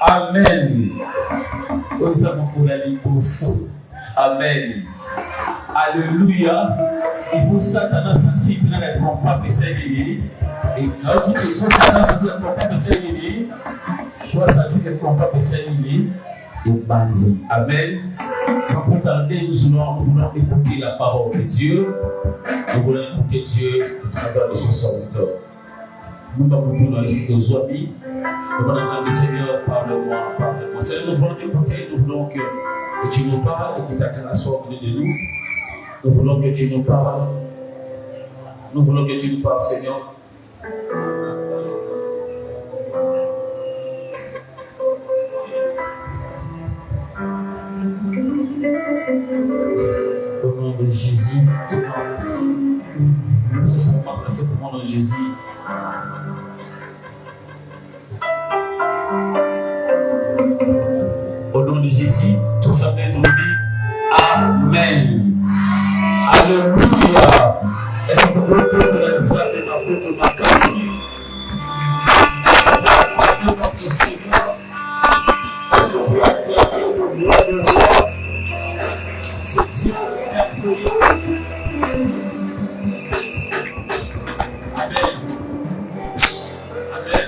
Amen. Amen. Alléluia. Il faut Satan sentir que nous ne pouvons pas passer. Et alors qu'il faut Satan sentir que nous ne pouvons pas passer. Il faut sentir que nous ne pouvons pas passer. Et bandit. Amen. Sans plus tarder, nous voulons écouter la parole de Dieu. Nous voulons écouter Dieu au travers de son serviteur. Nous avons tout dans les sites aujourd'hui. Nous allons dire, Seigneur, parle-moi, parle-moi. Seigneur, nous voulons t'écouter, nous voulons que tu nous parles et que ta grâce soit venue de nous. Nous voulons que tu nous parles. Nous voulons que tu nous parles, Seigneur. Au nom de Jésus, Seigneur, merci. Nous sommes parfaitement dans Jésus. Au nom de Jésus, tout ça va être dit. Amen. Alléluia. Est-ce que vous pouvez faire ça de ma boue de ma casse? Notre Seigneur, je veux acclamer le roi de roi. C'est Dieu merveilleux. Amen. Amen.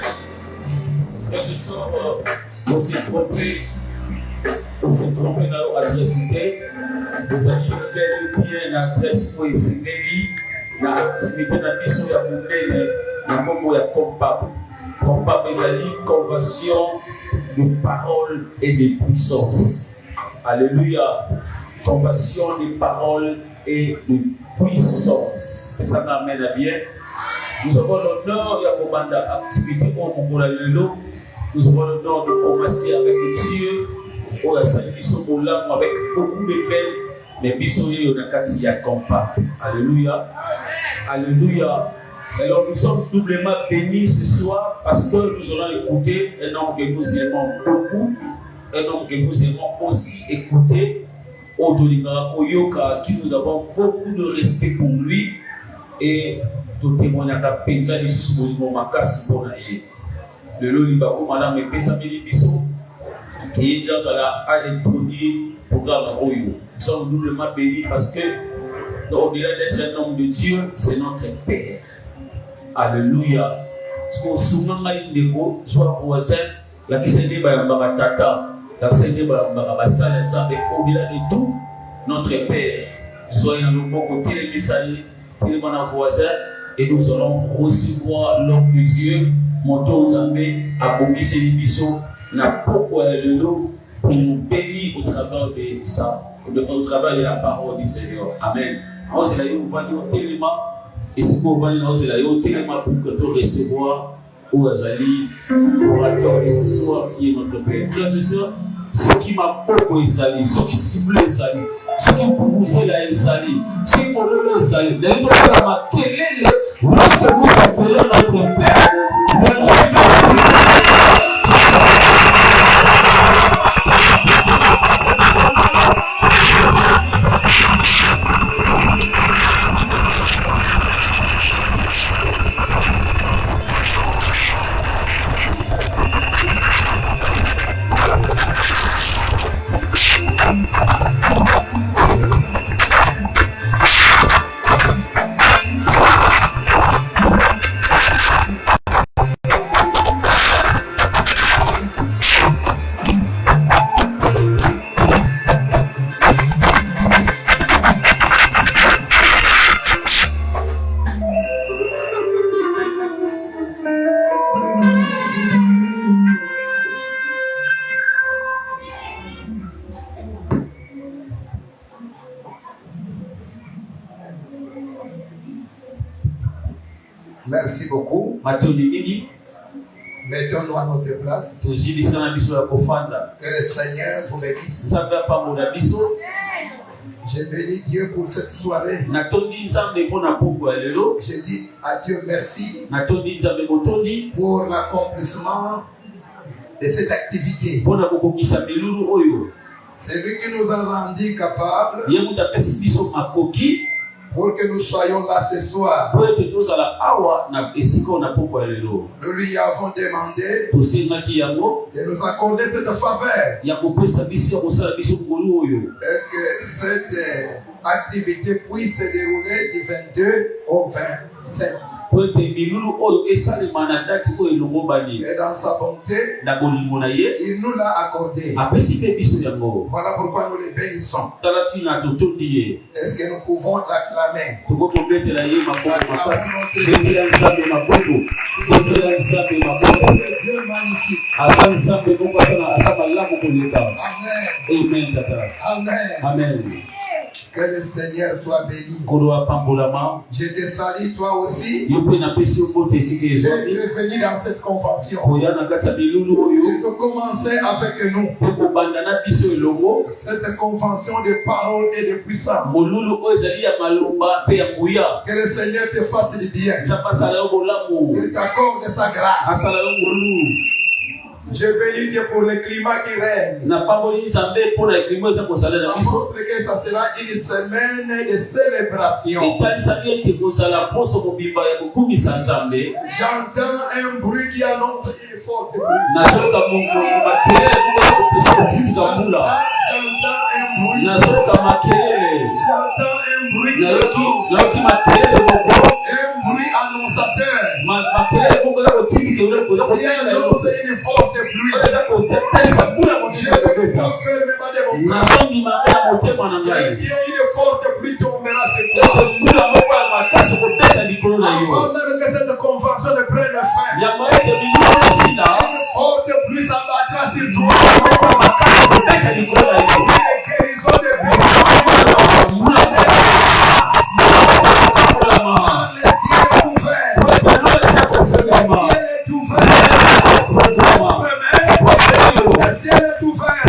Que ce soit aussi trompé. Vous s'est trompé dans l'adversité. Vous avez bien l'adresse pour essayer l'activité de la mission de la monnaie, la combat. Combat, mes amis, conversion de paroles et de puissance. Alléluia. Conversion de paroles et de puissance. Et ça m'amène à bien. Nous avons l'honneur de la activité au Mongola. Nous avons l'honneur de commencer avec Dieu. Oh, ça nous avec beaucoup de peine, mais bisouillé on a quatre compas. Alléluia. Alléluia. Alors nous sommes doublement bénis ce soir parce que nous allons écouter un homme que nous aimons beaucoup, un homme que nous aimons aussi écouter, Odolingara Koyoka, qui nous avons beaucoup de respect pour lui et tout témoignage à Penza de ce mouvement Makasi pour naïe. Le Lolibako, madame, et Pessamili Bissot. Qui est dans un premier programme Oyo. Nous sommes doublement bénis parce que, au-delà d'être un homme de Dieu, c'est notre Père. Alléluia. Parce qu'on souvent a une dégo, soit voisin, la qui s'est dit, tata, la qui s'est dit, au-delà de tout, notre Père. Soyez dans le bon côté, les messages, les voisins, et nous allons recevoir l'homme de Dieu, mon tour Zambé, à Bobis et les bisous. N'a pas de l'eau pour nous bénir au travers de ça, au travers de la parole du Seigneur. Amen. Alors, c'est là où vous allez au téléma, et si vous allez au téléma pour que tu recevoir au Azali, l'orateur de ce soir qui est notre Père. Frères et sœurs, ceux qui m'apportent les alliés, ceux qui sifflent les alliés, ceux qui vous les alliés, ceux qui font les alliés, d'ailleurs, quel est le lorsque vous appelez notre Père, Merci beaucoup. Mettons-nous à notre place. Que le Seigneur vous bénisse. J'ai béni Dieu pour cette soirée. J'ai dit à Dieu merci pour l'accomplissement de cette activité. C'est lui qui nous a rendu capables pour que nous soyons là ce soir. Nous lui avons demandé de nous accorder cette faveur et que cette activité puisse se dérouler du 22 au 27. Et dans sa bonté, il nous l'a accordé. Voilà pourquoi nous les bénissons. Est-ce que nous pouvons l'acclamer? Dieu magnifique. Amen. Amen. Que le Seigneur soit béni. Je te salue toi aussi. J'ai venu dans cette convention. Je peux commencer avec nous. Cette convention de parole et de puissance. Que le Seigneur te fasse du bien. Qu'il t'accorde sa grâce. Je bénis Dieu pour le climat qui règne. Ça montre que ça sera une semaine de célébration. J'entends un bruit qui annonce une forte bruit. J'entends un bruit annonçateur. Qui annonce une forte pluie. Je le confirme de mon cœur. Une forte pluie tombera sur toi. Avant même que cette convention ne prenne fin, une forte pluie s'abattra sur toi. Une guérison de vie. Le ciel est ouvert. Le ciel est ouvert.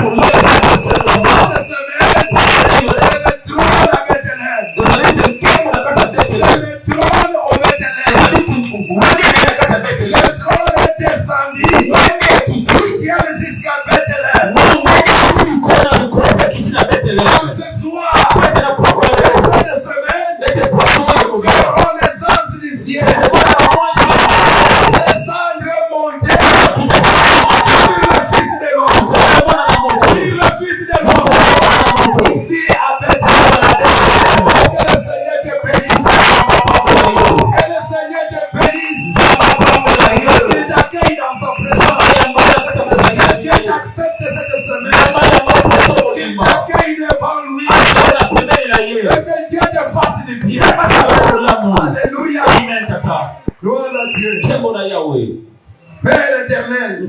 Père éternel, nous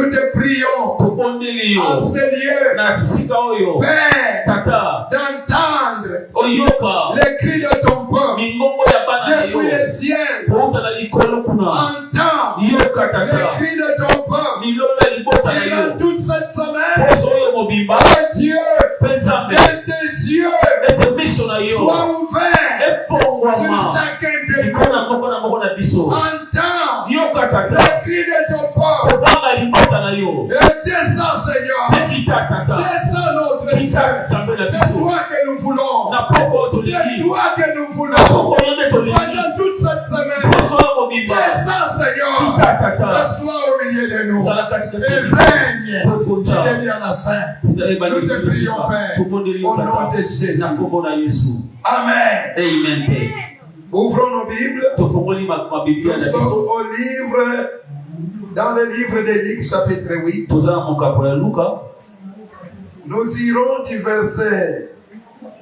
te prions en ce lieu, Père, d'entendre les cris de ton peuple depuis le ciel. Entends les cris de ton peuple. Et dans toute cette semaine, que Dieu, que tes yeux soient ouverts sur chacun de nous. Entends les cris de ton peuple. Et descends, Seigneur. Descends notre cœur. C'est toi que nous voulons. C'est toi que nous voulons. Pendant toute cette semaine, descends, Seigneur. Et sois au milieu de nous. Et règne. Et à la fin. Nous te prions, Père. Au nom de Jésus. Amen. Amen. Ouvrons nos Bibles. Nous sommes au livre, dans le livre de Luc, chapitre 8. Nous irons du verset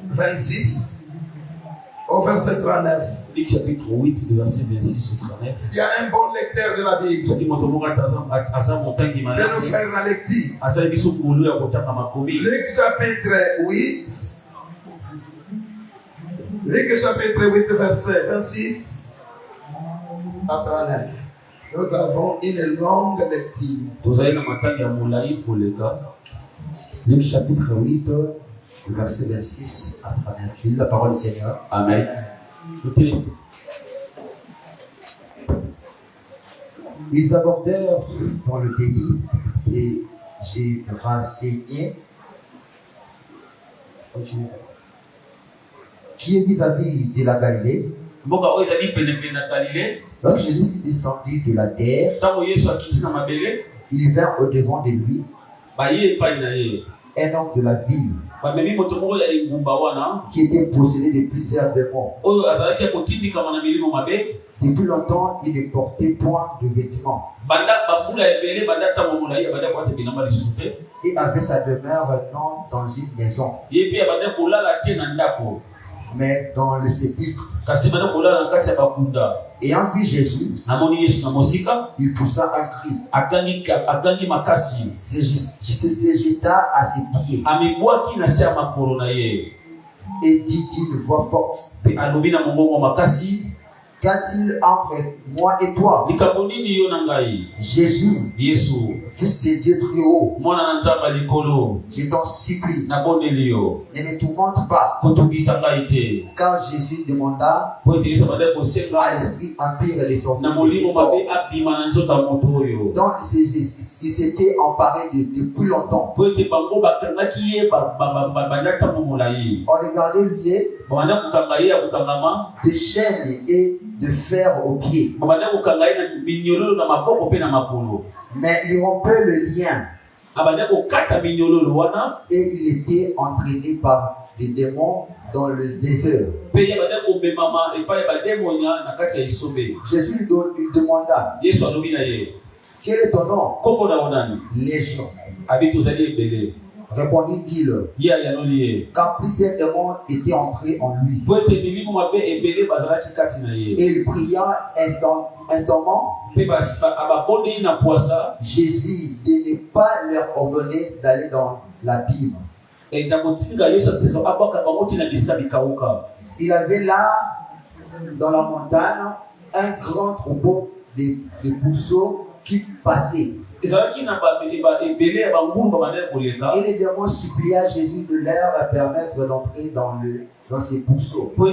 26 au verset 39. Luc chapitre 8, du verset 26 au 39. Il y a un bon lecteur de la Bible. De nous faire la lecture. Luc chapitre 8. Luc chapitre 8, verset 26 à 39. Nous avons une longue lecture. Luc chapitre 8, Le verset 26 à 38, la parole du Seigneur. Amen. Ils abordèrent dans le pays et j'ai renseigné qui est vis-à-vis de la Galilée. Lorsque Jésus fut descendu de la terre, il vint au-devant de lui un homme de la ville qui était possédé de plusieurs démons. Depuis longtemps, il ne portait point de vêtements et avait sa demeure non dans une maison, mais dans le sépulcre. Ayant vu Jésus, il poussa un cri, se jeta à ses pieds et dit d'une voix forte: Qu'a-t-il entre moi et toi, Jésus, fils de Dieu très haut? Je t'en supplie, ne me tourmente pas. Quand Jésus demanda à l'esprit impur de sortir de cet homme, donc il s'était emparé depuis longtemps. On le gardait lié de chaînes et de fer aux pieds. Mais il rompait le lien et il était entraîné par des démons dans le désert. Jésus lui demanda: Quel est ton nom? Légion. Répondit-il, car plusieurs démons étaient entrés en lui. Et il pria instantanément Jésus de ne pas leur ordonner d'aller dans l'abîme. Il avait là, dans la montagne, un grand troupeau de pourceaux qui passaient. Et les démons supplia Jésus de leur permettre d'entrer dans ces pourceaux. Il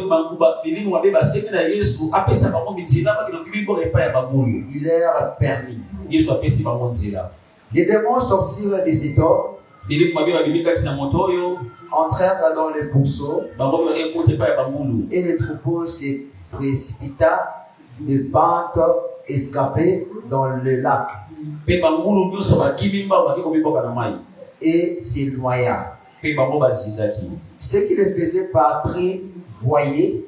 leur permit. Les démons sortirent de cet homme, entrèrent dans les pourceaux, et le troupeau se précipita de pente escapée dans le lac et se noya. Ce qui le faisait patrer voyez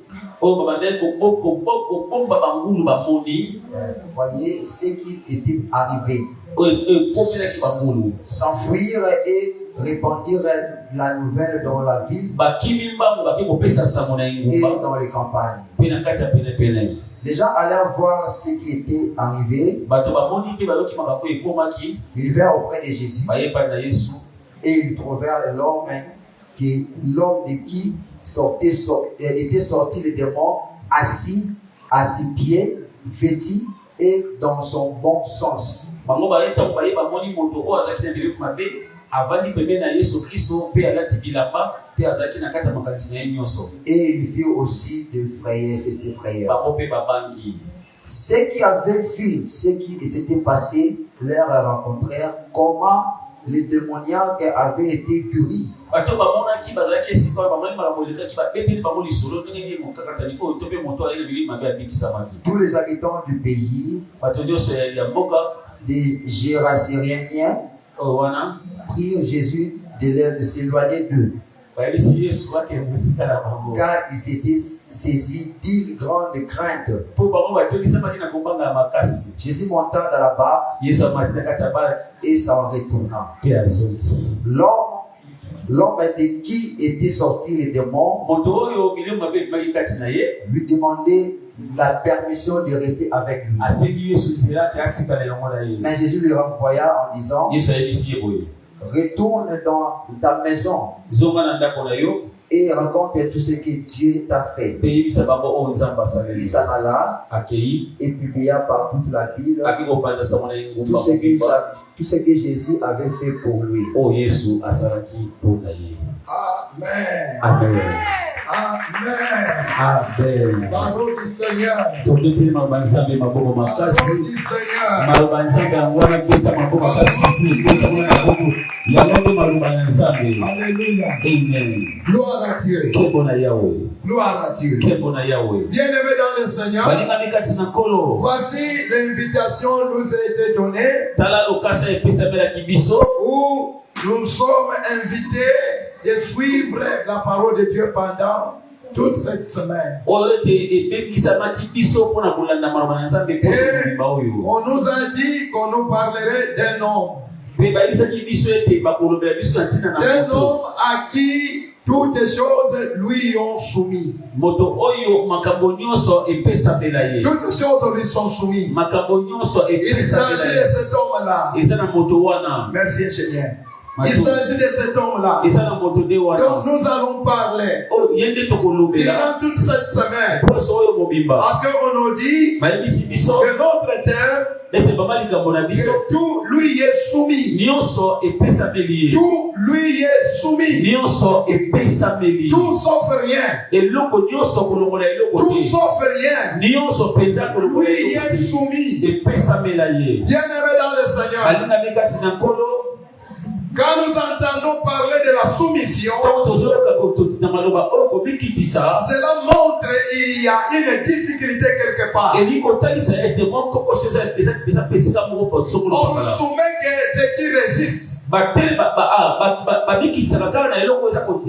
ce qui était arrivé, s'enfuirent et répandirent la nouvelle dans la ville et dans les campagnes. Les gens allèrent voir ce qui était arrivé. Ils vinrent auprès de Jésus et ils trouvèrent l'homme de qui était sorti le démon, assis à ses pieds, vêtu et dans son bon sens. Et il fit aussi de frayeurs. Ceux qui avaient vu ce qui s'était passé leur rencontrèrent comment les démoniaques avaient été guéris. Tous les habitants du pays, des Géraséniens, prirent Jésus de s'éloigner d'eux, car ils s'étaient saisis d'une grande crainte. Jésus monta dans la barque et s'en retourna. L'homme de qui était sorti le démon lui demandait la permission de rester avec lui. Mais Jésus le renvoya en disant: Retourne dans ta maison et raconte tout ce que Dieu t'a fait. Il s'en alla et publia par toute la ville tout ce que Jésus avait fait pour lui. Amen. Amen. Amen. Amen. Parole du Seigneur. Parole du Seigneur. Alléluia. Amen. Gloire à Dieu. Gloire à Dieu. Bien-aimés dans le Seigneur, voici l'invitation nous a été donnée où nous sommes invités de suivre la parole de Dieu pendant toute cette semaine. Et on nous a dit qu'on nous parlerait d'un homme. D'un homme à qui toutes les choses lui ont soumis. Toutes les choses lui sont soumises. Il s'agit de cet homme-là. Merci, Seigneur. Il s'agit de cet homme-là. Donc nous allons parler durant toute cette semaine. Parce qu'on nous dit que notre terre, que tout lui est soumis. Tout lui est soumis. Tout sauf rien. Tout sauf rien. Lui est soumis. Bien-aimé dans le Seigneur, quand nous entendons parler de la soumission, cela montre qu'il y a une difficulté quelque part. On nous soumet que ce qui résiste.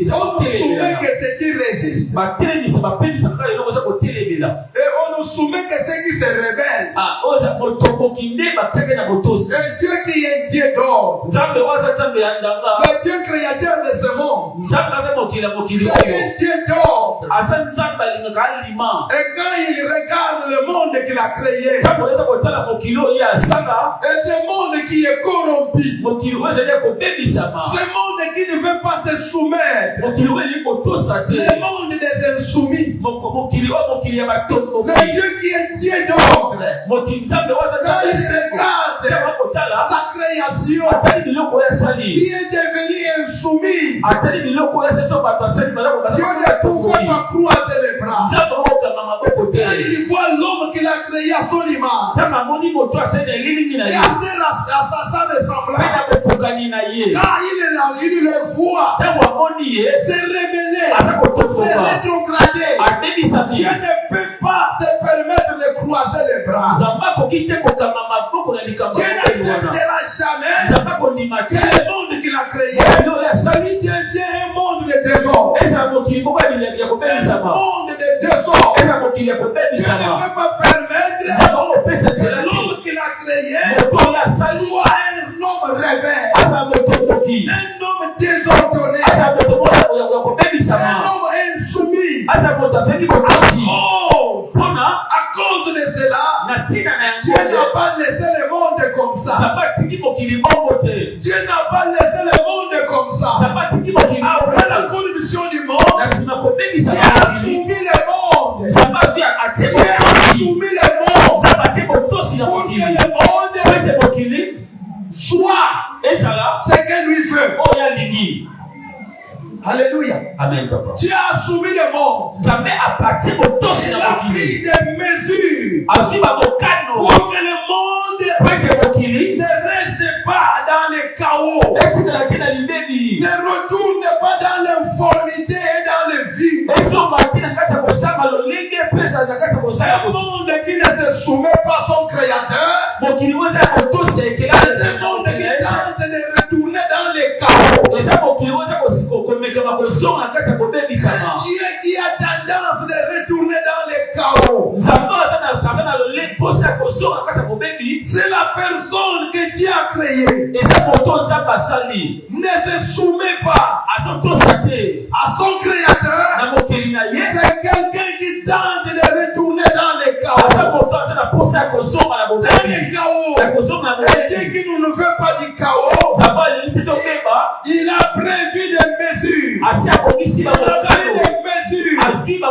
On nous soumet que ce qui résiste. Et on nous soumet que ce qui se rebelle. C'est Dieu qui est Dieu d'ordre. Le Dieu créateur de ce monde. C'est un Dieu d'ordre. Et quand il regarde le monde qu'il a créé, et ce monde qui est corrompu, ce monde qui ne veut pas se soumettre, le monde des insoumis, le Dieu qui est Dieu d'ordre, quand il regarde sa création qui est devenue insoumise, Dieu ne pouvait pas croiser les bras. Il voit l'homme qu'il a créé à son image et à sa ressemblance. Quand il le voit se rebeller, se rétrograder, Dieu ne peut pas se permettre de croiser les bras. Dieu n'acceptera jamais que le monde qu'il a créé devient un monde de désordre. Un monde de désordre. Dieu ne peut pas permettre que l'homme qu'il a créé soit un homme rebelle, un homme désordonné, un homme insoumis. À cause de cela, Dieu n'a pas laissé le monde comme ça. Dieu n'a pas laissé le monde comme ça. Après la corruption du monde, Dieu a soumis le monde. Dieu a soumis le monde pour que le monde soit ce que lui veut. Alléluia. Amen, papa. Dieu a soumis le monde. Il a pris des mesures pour que le monde ne reste pas dans le chaos, ne retourne pas dans l'informité et dans le vide. Un monde qui ne se soumet pas à son créateur, c'est un monde qui tente de retourner dans le chaos. Dieu qui a tendance de retourner dans le chaos. C'est la personne que Dieu a créée. Ne se soumet pas à son créateur. C'est quelqu'un qui tente de retourner dans le chaos. Et dit qu'il ne veut pas du chaos. Il a prévu des mesures. Il a pris des mesures. Et il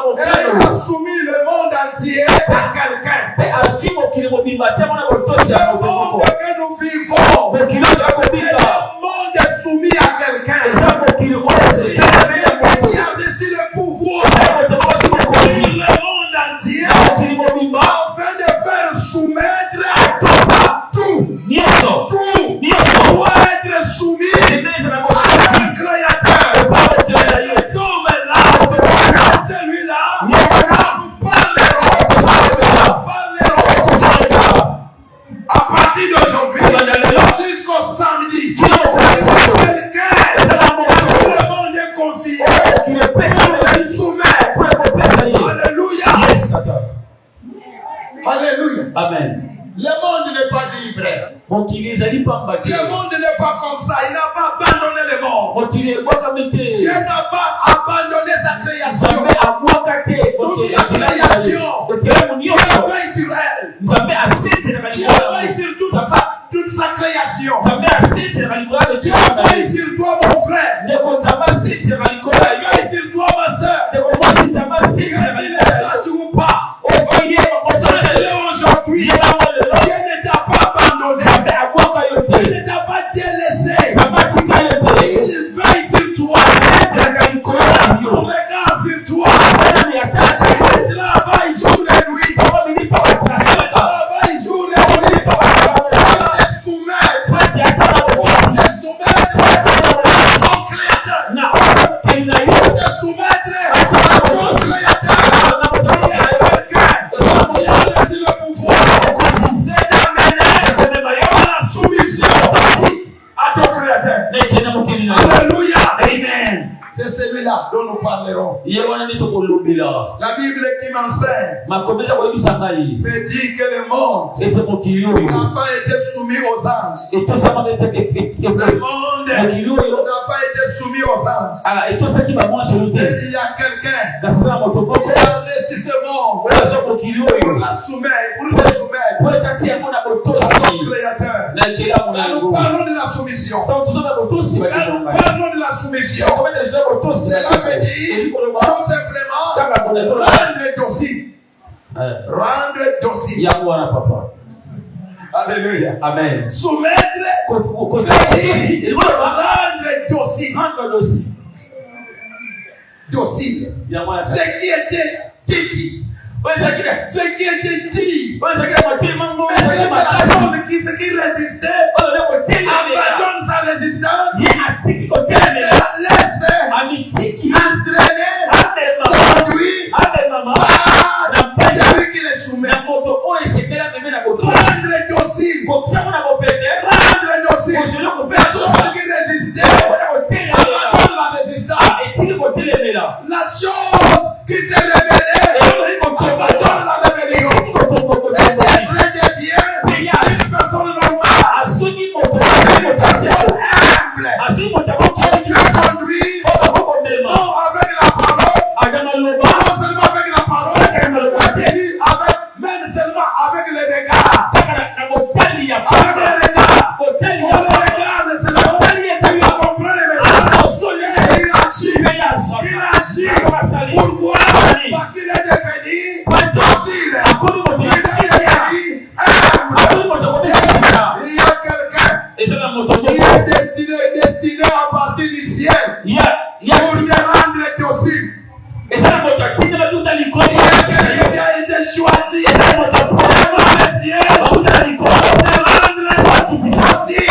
a soumis le monde entier à quelqu'un. Le monde que nous vivons, c'est le monde soumis à quelqu'un. Il a reçu le pouvoir sur le monde entier afin de faire soumettre tout doit être soumis à un créateur. Celui-là, nous parlerons à partir d'aujourd'hui jusqu'au samedi. Quelqu'un, le monde est confié. Soumettre. Alléluia. Alléluia. Amen. Le monde n'est pas libre. Le monde n'est pas comme ça. Il n'a pas abandonné le monde. Dieu n'a pas abandonné sa création. Toute la création. Dieu a fait sur elle. Dieu a fait sur toute sa création. Dieu a fait sur toi, mon frère. Dieu a fait sur toi, ma soeur. Que tu ne saches ou pas. Aujourd'hui, Dieu ne t'a pas abandonné. Il ne t'a pas délaissé. Il veille sur toi. Il regarde sur toi. Il travaille jour et nuit. Il travaille jour et nuit. Il te soumettre. Son créateur. Il te soumettre à ton créateur. Il a laissé le pouvoir de t'amener à la soumission à ton créateur. Alléluia. Amen. C'est celui-là dont nous parlerons. La Bible qui m'enseigne me dit que le monde n'a pas été soumis aux anges. Ce monde n'a pas été soumis aux anges. Il y a quelqu'un qui a reçu ce monde pour la soumettre, pour le soumettre à son créateur. Quand nous parlons de la soumission, cela veut dire tout simplement rendre docile. Rendre docile. Alléluia. Amen. Soumettre, rendre docile. Docile. Ce qui était dit. Ce qui était dit. Ce qui résistait abandonne sa résistance. Laisse entraîner, conduire celui qui les soumet. Rendre docile. Rendre docile. La chose qui résistait abandonne la résistance. La chose qui s'est révélée abandonne la rébellion. Et des siens, une personne normale, une personne humble, qui conduit non avec la parole, non seulement avec la parole, même seulement avec les regards. Avec les regards. On le regarde seulement, il va comprendre les messages. Il agit. Pourquoi? Parce qu'il est devenu docile. Il est devenu humble. Il y a quelqu'un qui est destiné à partir du ciel pour te rendre docile. Il y a quelqu'un qui a été choisi par le ciel pour te rendre docile.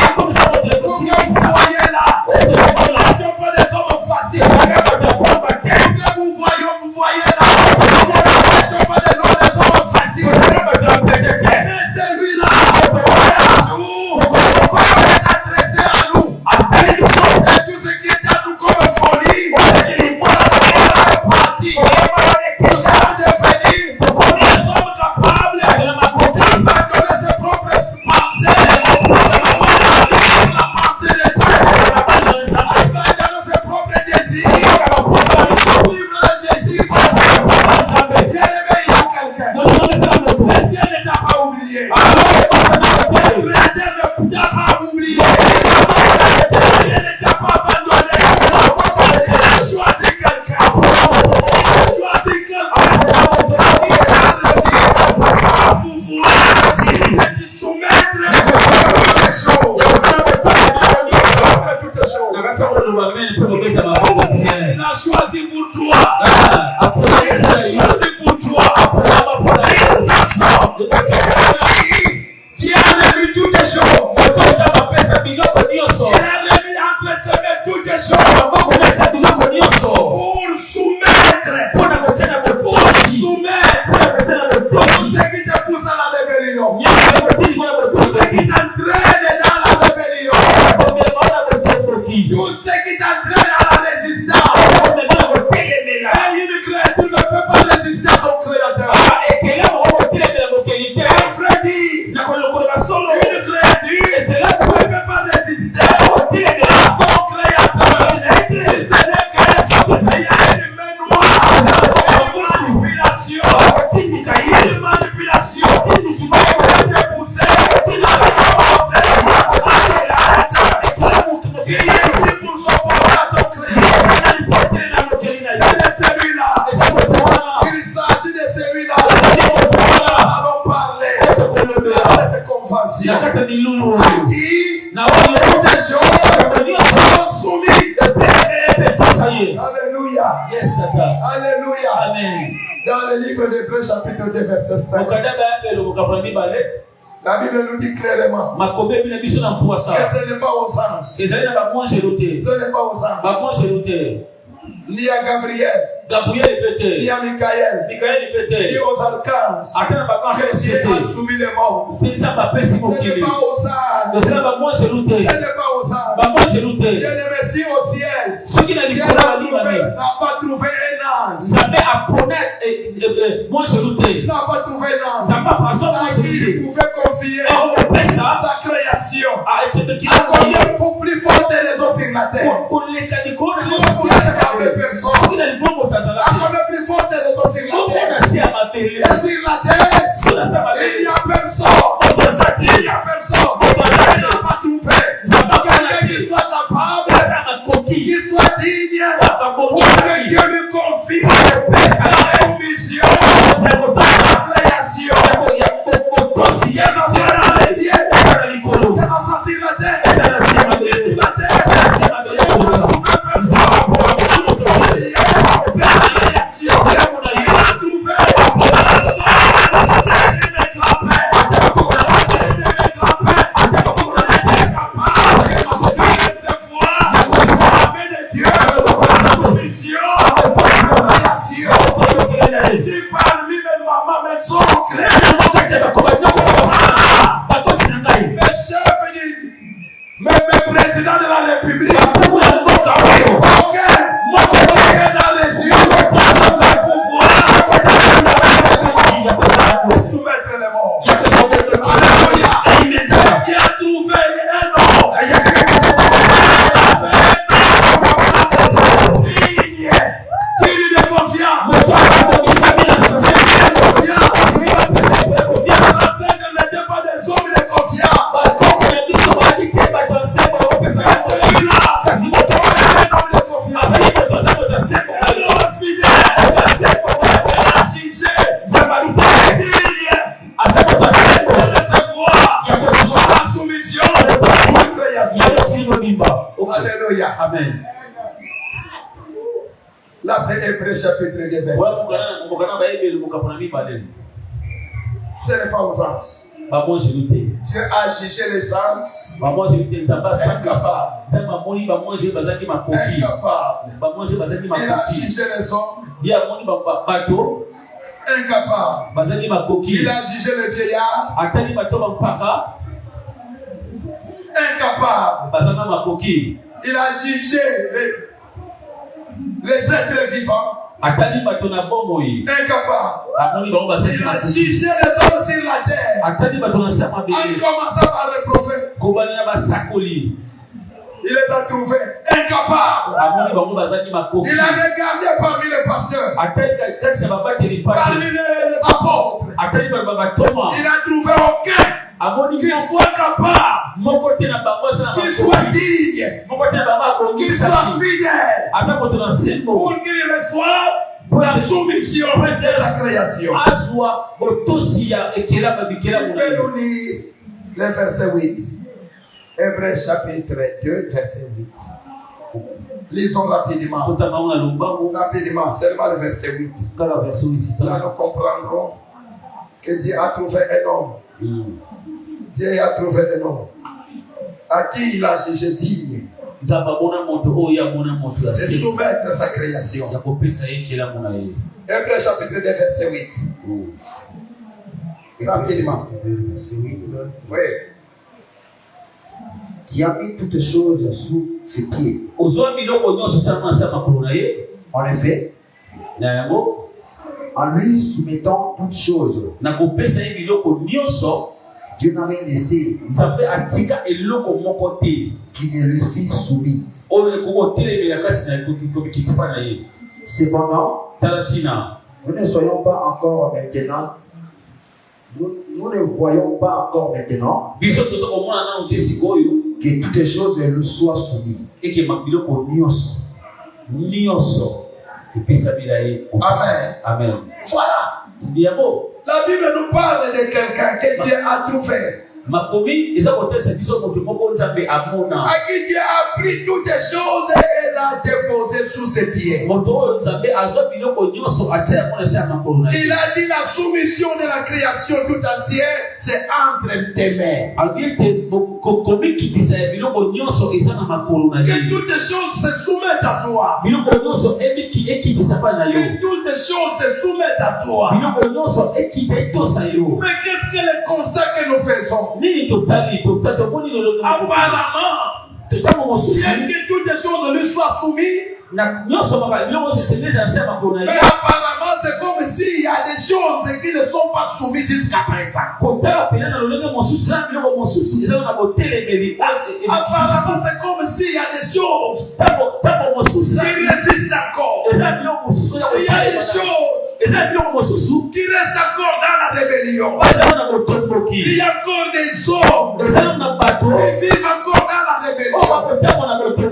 Pour que vous soyez là. Ce ne sont pas des hommes faciles. Pour que vous voyez là. Ce ne sont pas des hommes faciles. Mais celui-là, jour, est adressé à nous. Et tout ce qui est à nous comme foi. Il a choisi pour toi. Il a choisi pour toi. Tu as remis toutes les choses. Tu as remis entre tes mains toutes les choses. Pour soumettre. Pour soumettre. Pour ce qui te pousse à la rébellion. Pour ce qui t'entraîne dans la rébellion. Tout ce qui t'entraîne à la résistance. Et une créature ne peut pas résister à son créateur. Freddy, une créature ne peut pas résister à son créateur. Si ce n'est que il y a une main noire, une manipulation, qui va te pousser, qui est dit pour s'opposer à ton créateur. C'est de celui-là. Il s'agit de celui-là. Nous allons parler de cette convention. Qui toutes les choses sont soumises. Alléluia. Yes, Tata. Alléluia. Amen. Dans le livre d'Hébreux chapitre 2 verset 5. La Bible nous dit clairement que ce n'est pas aux anges. Ce n'est pas aux anges. Ni à Gabriel. Ni à Michael. Ni aux archanges. Que Dieu a soumis les morts. Ce n'est pas aux anges. Ce n'est pas aux anges. Bien-aimé, si au ciel, Dieu n'a pas trouvé un ange. Il n'a pas trouvé un ange. Il pouvait confier sa création à combien plus forte raison sur la terre. Si au ciel, il n'y avait personne, à combien plus forte raison sur la terre. Et sur la terre, il n'y a personne. Il n'y a personne. Il n'a pas trouvé quelqu'un qui soit capable, qui soit digne, pour que Dieu lui confie la soumission, la création. Alléluia. Amen. Là, c'est Hébreux chapitre 2, verset 5. Ce n'est pas aux anges. Dieu a jugé les anges incapables. Incapables. Il a jugé les hommes incapables. Il a jugé les vieillards incapables. Il a jugé les êtres vivants incapables. Il a jugé les hommes sur la terre en commençant par les prophètes. Il les a trouvés incapables. Il a regardé parmi les pasteurs, parmi les apôtres. Il a trouvé aucun qui soit capable, qui soit digne, qui soit fidèle, pour qu'il reçoive la soumission de la création. Il peut nous lire le verset 8. Hébreux chapitre 2, verset 8. Lisons rapidement. Rapidement, seulement le verset 8. Là, nous comprendrons que Dieu a trouvé un homme. Dieu a trouvé un homme à qui il a jugé digne de soumettre sa création. Hébreux chapitre 2, verset 8. Rapidement. Oui. Tu as mis toutes choses sous ses pieds. En effet, en lui soumettant toutes choses, Dieu n'a rien laissé qui ne lui fût soumis. Cependant, nous ne soyons pas encore maintenant, nous ne voyons pas encore maintenant que toutes les choses lui soient soumises. Amen. Amen. Voilà. La Bible nous parle de quelqu'un que Dieu a trouvé. À qui Dieu a pris toutes les choses et l'a déposé sous ses pieds. Il a dit la soumission de la création tout entière, c'est entre tes mains. Que toutes les choses se soumettent à toi. Que toutes les choses se soumettent à toi. Mais qu'est-ce que le constat que nous faisons? Apparemment, bien que toutes les choses lui soient soumises, mais apparemment c'est comme s'il y a des choses qui ne sont pas soumises jusqu'à présent. Apparemment c'est comme s'il y a des choses qui résistent encore. Il y a des choses qui restent encore dans la rébellion. Il y a encore des hommes qui vivent encore dans la rébellion.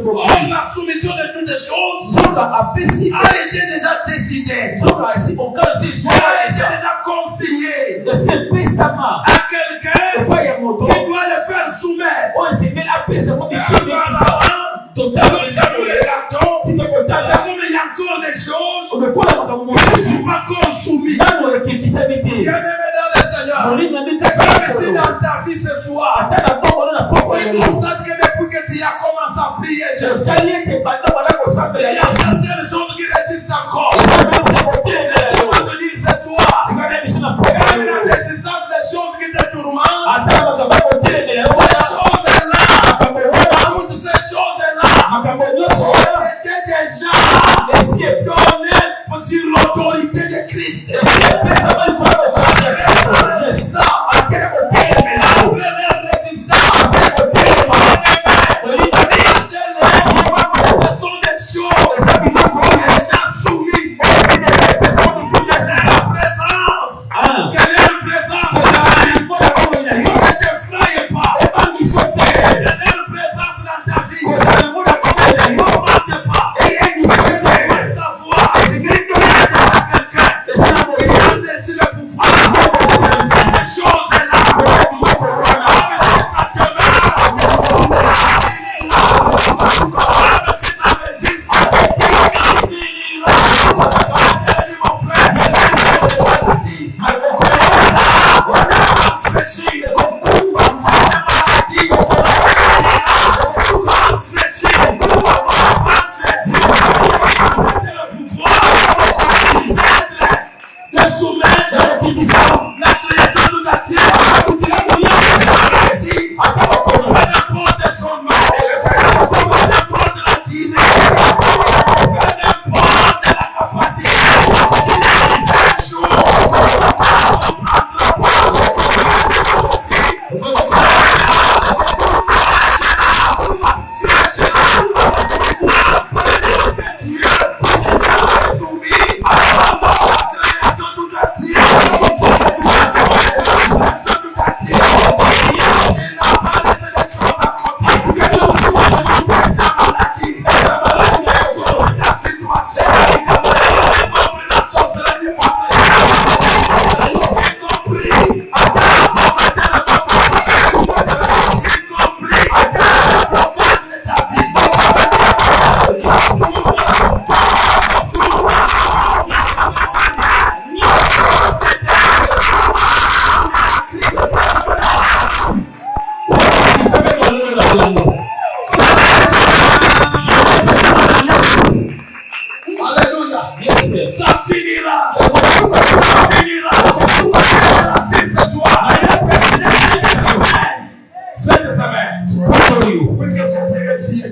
Or, la soumission de toutes les choses a été déjà décidée. A été déjà confiée à quelqu'un qui doit le faire soumettre. Nous regardons, c'est comme il y a encore des choses qui ne sont pas encore soumises. Bien-aimé dans le Seigneur, si dans ta vie ce soir, tu constates que depuis que tu as commencé à prier, il y a certaines choses qui résistent encore. Je vais te dire ce soir, même la résistance des choses qui te tourmentent, toutes ces choses-là étaient déjà données sur l'autorité de Christ.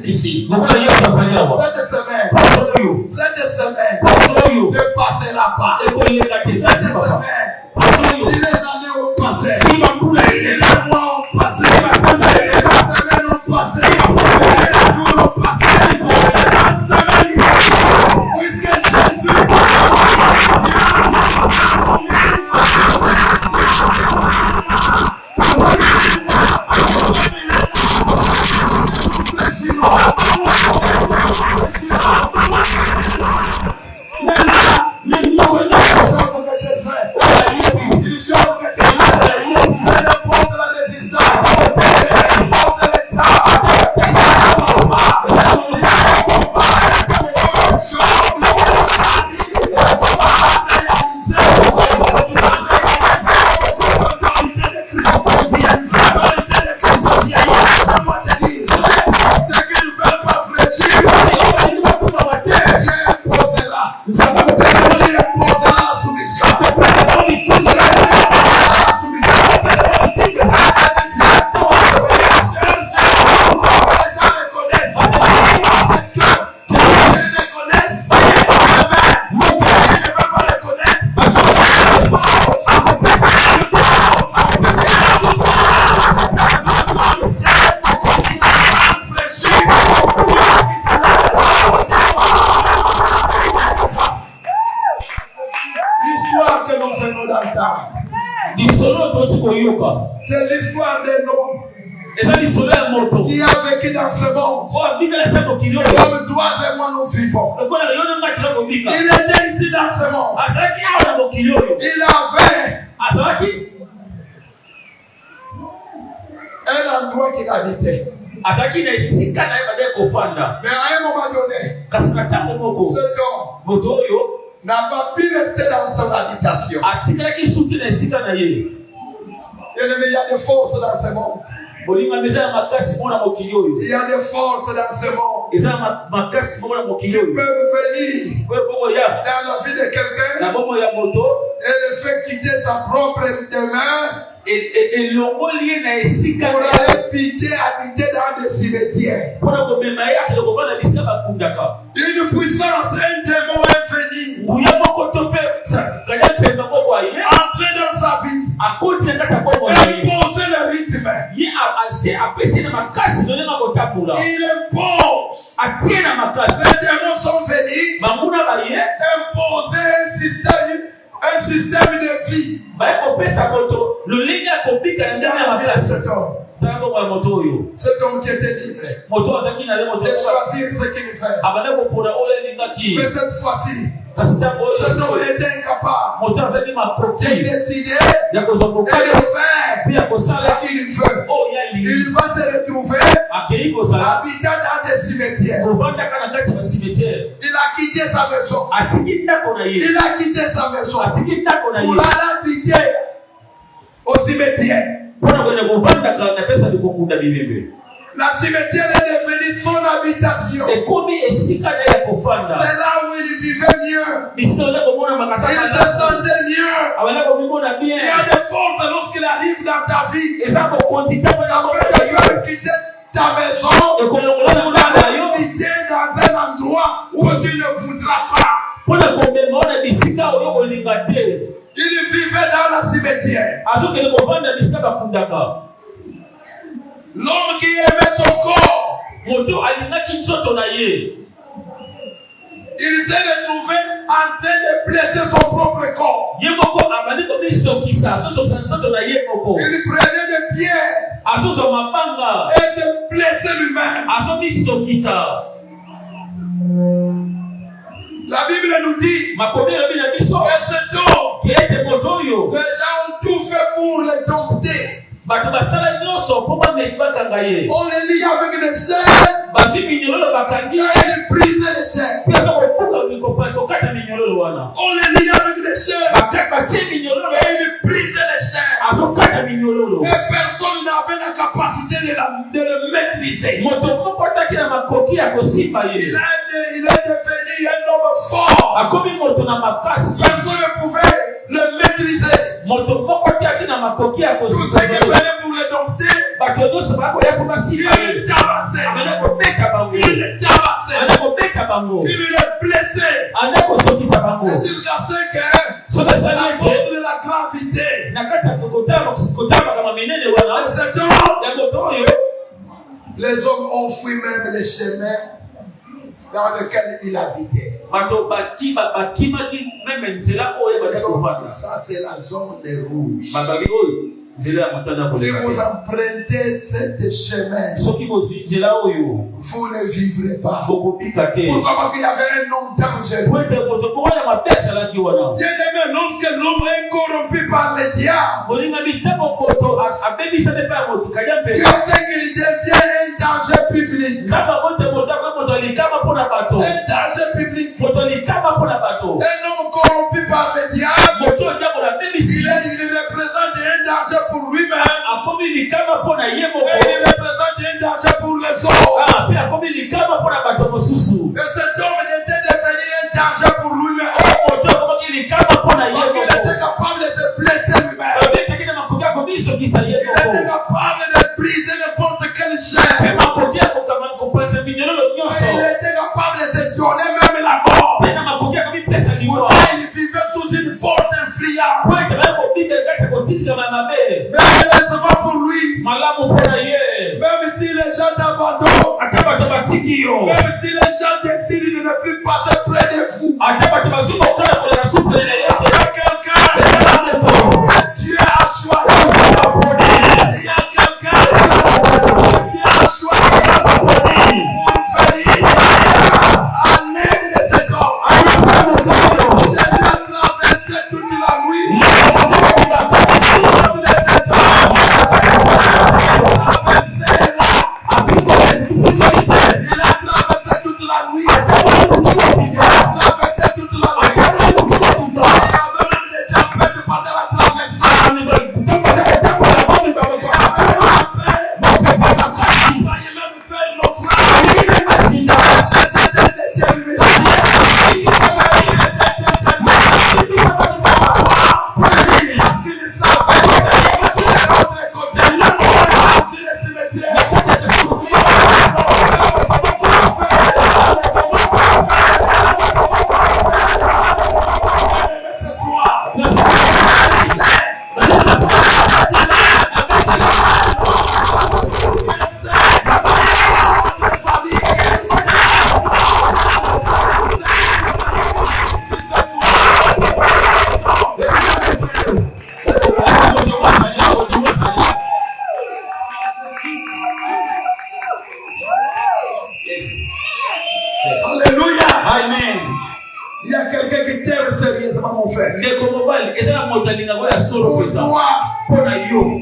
ici. Cette semaine, ne passez-la pas. Cette semaine, si les années ont passé, si les mois ont passé, les semaines ont passé, les jours ont passé, cette semaine, puisque Jésus c'est l'histoire d'un homme qui a vécu dans ce monde. Comme toi et moi nous vivons. Il était ici dans ce monde. Il avait un endroit qu'il habitait. Mais à un moment donné, cet homme n'a pas pu rester dans son habitation. Il y a des forces dans ce monde. Il y a des forces dans ce monde qui peuvent venir dans la vie de quelqu'un et le fait quitter sa propre demeure pour aller habiter dans des cimetières. Une puissance, un démon est venu entrer dans sa vie, imposer le rythme. Il impose. Ces démons sont venus imposer un système de vie. Cet homme qui était libre de choisir ce qu'il fait. Mais cette fois-ci, cet homme était incapable de décider et de faire ce qu'il veut. Il va se retrouver habitant dans des cimetières. Il a quitté sa maison. Il a quitté sa maison pour aller habiter au cimetière. La cimetière est devenue son habitation. C'est là où il vivait mieux. Il se sentait mieux. Il y a des forces lorsqu'il arrive dans ta vie. Ça peut te faire quitter ta maison pour aller habiter dans un endroit où tu ne voudras pas. Il vivait dans la cimetière. L'homme qui aimait son corps, il s'est retrouvé en train de blesser son propre corps. Il prenait des pierres et se blessait lui-même. La Bible nous dit que cet homme, les gens ont tout fait pour le dompter. On les lie avec des chaînes et ils brisent les chaînes. On les lie avec des chaînes et ils brisent les chaînes. Et personne n'avait la capacité de le maîtriser. Il est devenu un homme fort. Personne ne pouvait le maîtriser. Tout ce qui venait pour le dompter, il le tabassait. Il les tabassait, il les blessait. Et jusqu'à ce que, à cause de la gravité de cet homme, les hommes ont fui même les chemins dans lesquels il habitait. Ça, c'est la zone rouge. Si vous empruntez ce chemin, vous ne vivrez pas. Pourquoi? Parce qu'il y avait un homme dangereux. Bien-aimé, lorsque l'homme est corrompu par le diable, Dieu sait qu'il devient un danger public. Un danger public. Un homme corrompu par le diable, il représente un danger pour lui-même. Et il représente un danger pour les autres. Et cet homme était devenu un danger pour lui-même. Il était capable de se blesser lui-même. Il était capable de briser n'importe quelle chair. Il était capable de se donner même la mort. Il vivait sous une forte influence. Mais ce n'est pas pour lui. Même si les gens t'abandonnent, même si les gens décident de ne plus passer près de vous, il y a quelqu'un qui a choisi. Il y a quelqu'un qui a choisi pour venir à l'aide de cet homme. J'ai traversé toute la nuit.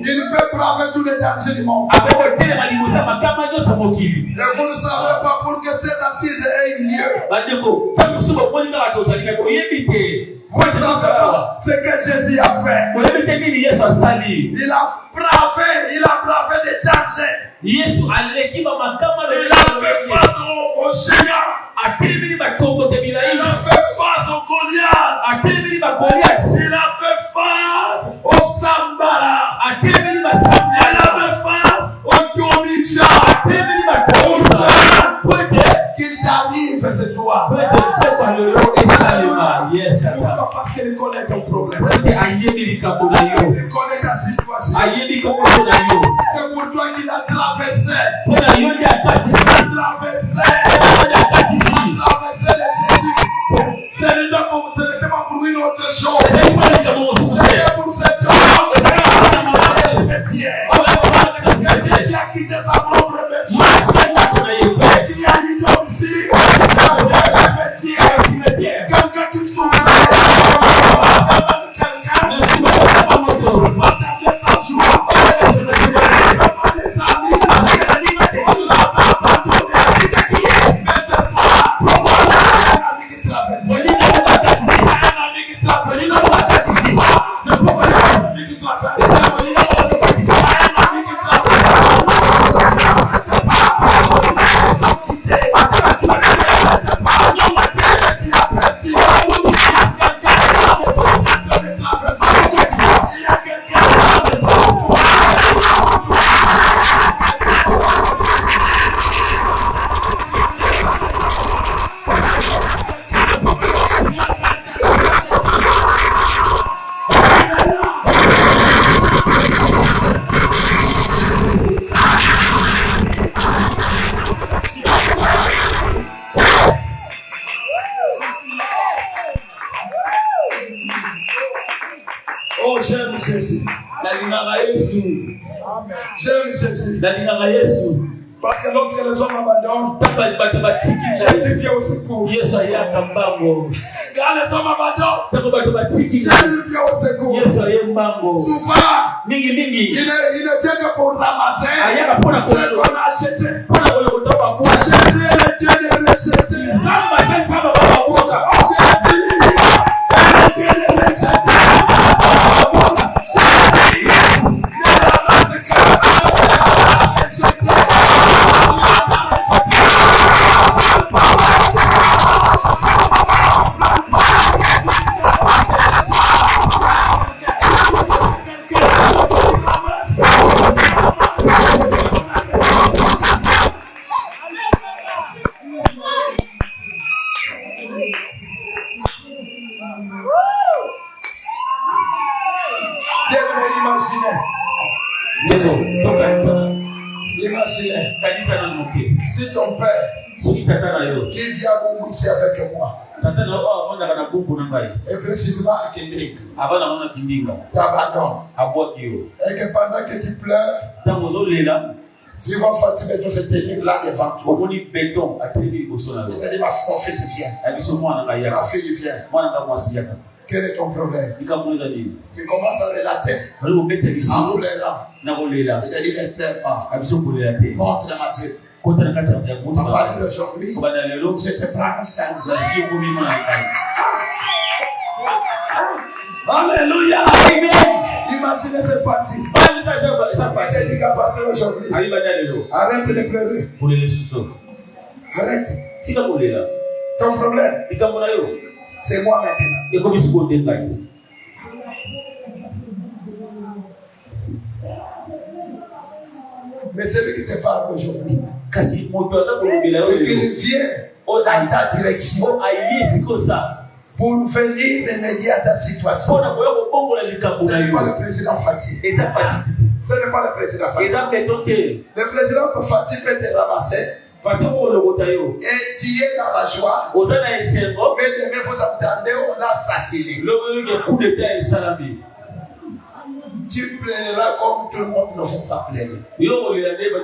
Il peut braver tous les dangers du monde. Et vous ne savez pas pour que cette assise ait lieu. Vous ne savez pas ce que Jésus a fait. Il a bravé des dangers. Il a fait face aux géants. Il a fait face aux Goliath. Il a fait face aux Sambara. Il a fait face aux Tomija. Qu'il t'arrive ce soir. Pourquoi? Parce qu'il connaît ton problème. Il connaît ta situation. C'est pour toi qu'il a traversé. Il a traversé les Jésus. Ce n'était pas pour une autre chose. C'était pour cet homme qui a quitté sa propre maison. Qui a identifié quelqu'un qui souffre. Quelqu'un J'aime Jésus. Yesu. Parce que lorsque les hommes abandonnent, Jésus vient au secours. Quand les hommes abandonnent, Jésus vient au secours. Souvent, il ne vient que pour ramasser ce qu'on a acheté. Jésus est le Dieu des rejetés. Jésus est le Dieu des rejetés. Imaginez, si ton père qui vient bousser avec moi, et précisément à Kinding, t'abandonne, et que pendant que tu pleures, tu vas fatiguer de se tenir là devant toi. Il te dit, mon fils vient, ma fille vient. Quel est ton problème? Tu commences à relater en pleurant. Il te dit, ne pleure pas. Montre la matière. À partir d'aujourd'hui, je te prends en charge. Alléluia. Imaginez cette fatigue. Il dit qu'à partir d'aujourd'hui, arrête de pleurer. Arrête. Ton problème, c'est moi maintenant. Mais celui qui te parle aujourd'hui, qu'il vient dans ta direction pour venir remédier à ta situation. Ce n'est pas le président fatigué. Ce n'est pas le président fatigué. Le président fatigué peut te ramasser. Et tu es dans la joie. Mais demain, vous attendez, on l'a assassiné. Tu plairas comme tout le monde ne faut pas plaire. Et aujourd'hui, les mêmes ont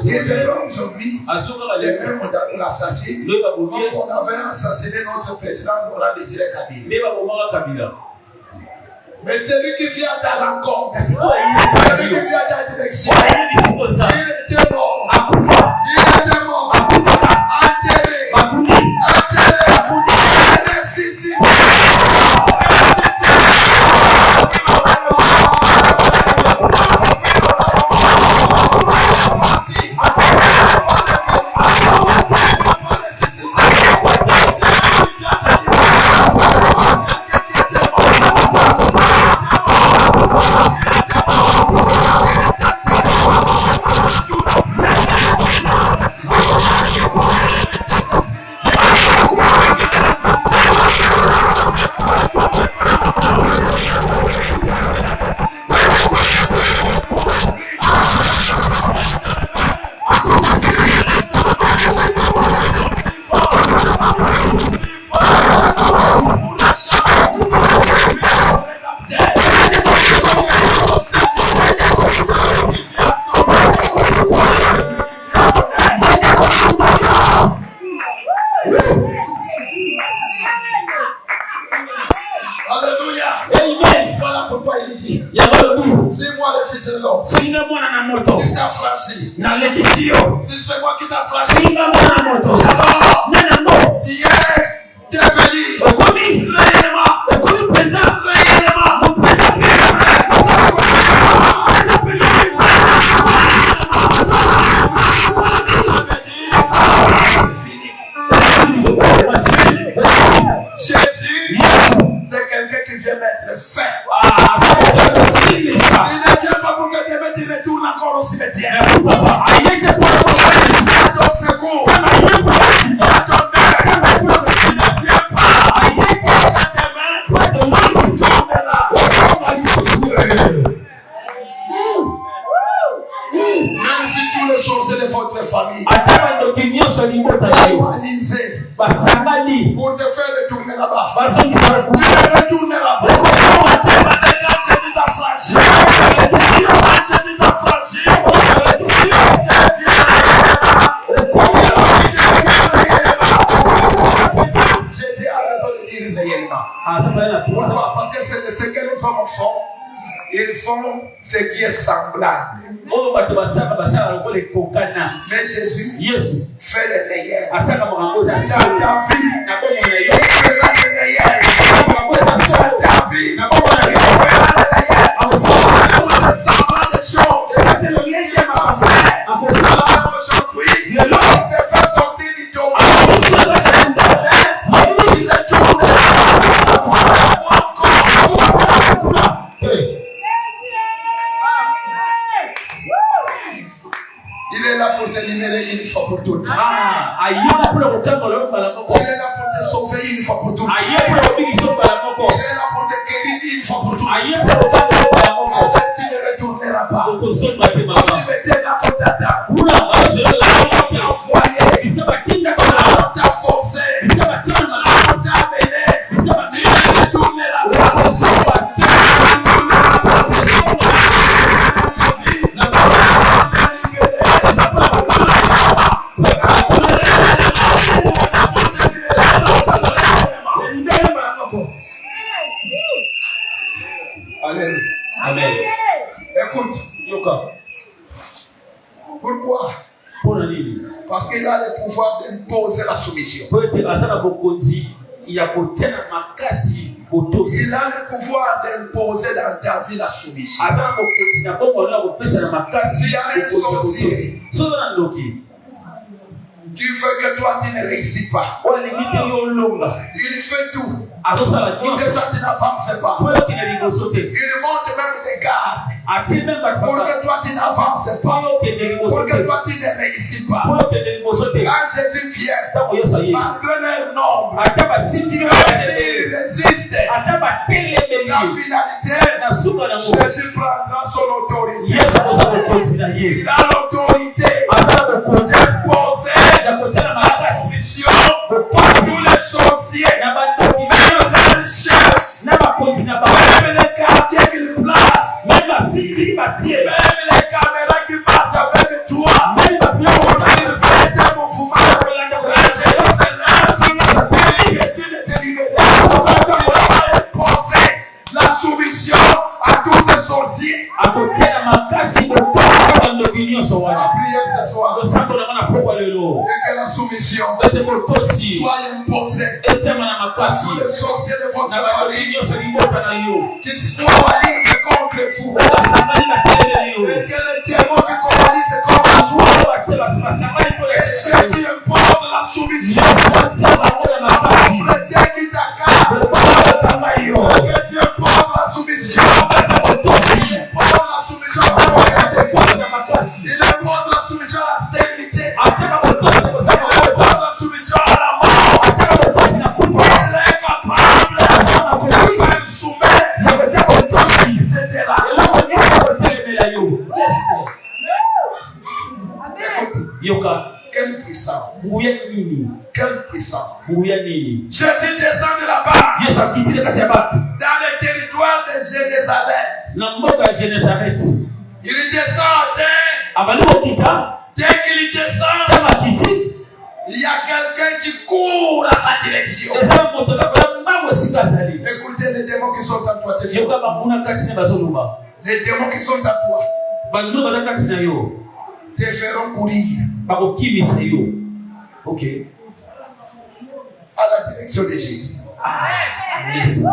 l'assassiné. Comme on avait assassiné notre président, Laurent Désiré Kabila. Mais celui qui vient à ta rencontre, celui qui vient à ta direction, il était mort. Il était mort. Enterré. Reste ici. Pour te faire retourner là-bas. Retourner là-bas. Pourquoi? Parce que c'est de ce que les hommes font. Ils font ce qui est semblable. Mais Jésus fait le réel. Dans ta vie, il fera le réel. Dans ta vie, il fera le réel. On va savoir des choses. Aujourd'hui, il te fait sortir du tombeau. Il te tourne. Il est là pour te libérer une fois pour toutes. Il est là pour te sauver une fois pour toutes. Il est là pour te guérir une fois pour toutes. Tu ne retourneras pas. Si mettez la porte à ta envoyé, on t'a forcé, on t'a amené, tu ne retourneras pas. Amen. Écoute. Pourquoi? Parce qu'il a le pouvoir d'imposer la soumission. Il a le pouvoir d'imposer dans ta vie la soumission. Il y a un sorcier qui veut que toi tu ne réussis pas. Il fait tout pour que toi tu n'avances pas. Il monte même des gardes pour que toi tu n'avances pas, pour que toi tu ne réussis pas. Quand Jésus vient, malgré leur nombre, il résiste. La finalité, Jésus prendra son autorité. Il a l'autorité d'imposer la soumission par tous les sorciers, même les richesses, même les quartiers qu'il place, même les caméras qui marchent avec toi, même il fait des mouvements. La soumission à tous ces sorciers. On va prier ce soir. Et que la soumission soit imposée à tous les sorciers de votre famille qui soient alliés contre vous. Et que les démons qui coalisent contre toi. Et Jésus impose la soumission. Le Dieu qui t'accable. Que Dieu impose la soumission. Il impose la soumission à la il impose la soumission à la stérilité. Il impose la soumission à la mort. Il est capable de faire soumettre. Il était là. Écoute, quelle puissance. Quelle puissance. Jésus descend de là-bas dans le territoire de Génézareth. Il descend à terre. Dès qu'il descend, il y a quelqu'un qui court à sa direction. Écoutez les démons qui sont à toi. Les démons qui sont à toi te feront courir à la direction de Jésus. Yes.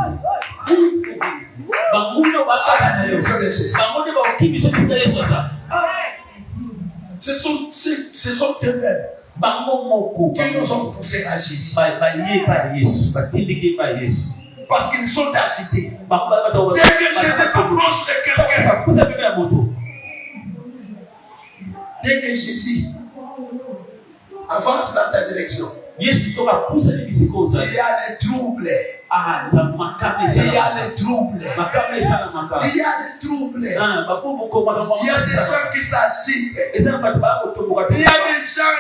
Ce sont eux-mêmes qui nous ont poussés à Jésus. Parce qu'ils sont agités. Dès que Jésus s'approche de quelqu'un, dès que Jésus avance dans ta direction, il y a les troubles. Il y a les troubles. Il y a des troubles. Il y a des gens qui s'agitent. Il y a des gens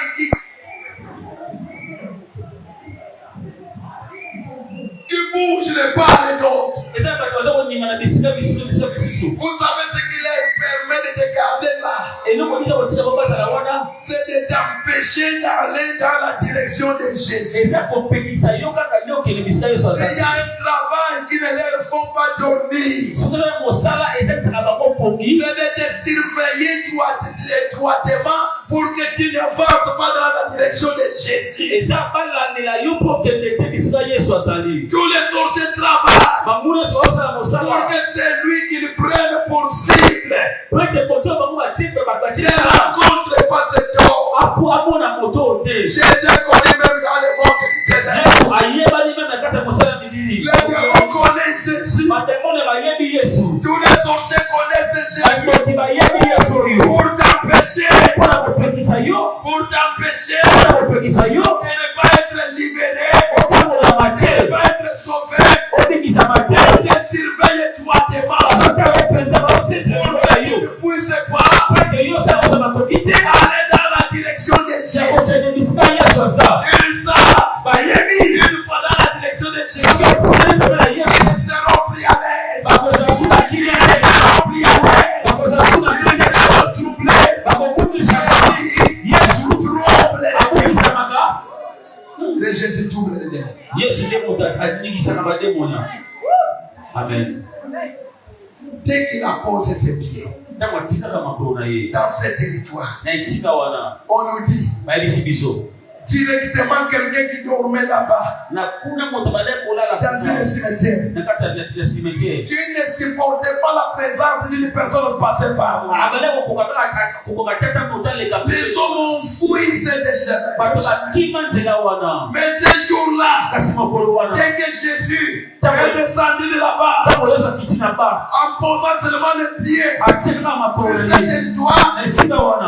qui bougent de part et d'autre. Vous savez ce qui leur permet de te garder là? C'est de t'empêcher d'aller dans la direction de Jésus. Il y a un travail qui ne leur font pas dormir. C'est de te surveiller étroitement pour que tu n'avances pas dans la direction de Jésus. Tous les sorciers travaillent pour que c'est lui qu'ils prennent pour cible. Ne rencontre pas cet homme. Jésus connaît même dans le monde du ténèbres. Les démons connaissent Jésus. Tous les sorciers connaissent Jésus. Pour t'empêcher de ne pas être libéré, de ne pas être sauvé, de surveiller étroitement pour que tu ne puisses pas aller dans la direction de Jésus. Ils savent, une fois dans la direction de Jésus, ils seront pris à l'aise. Ils seront pris à l'aise. Ils seront troublés. Jésus trouble les démons. C'est Jésus trouble les démons. Amen. Dès qu'il a posé ses pieds dans ce territoire, on nous dit directement quelqu'un qui dormait là-bas dans un cimetière, qui ne supportait pas la présence d'une personne passée par là. Les hommes ont fouillé ces déchets. Mais ce jour-là, dès que Jésus est descendu de là-bas, en posant seulement les pieds sur cette étoile, cet homme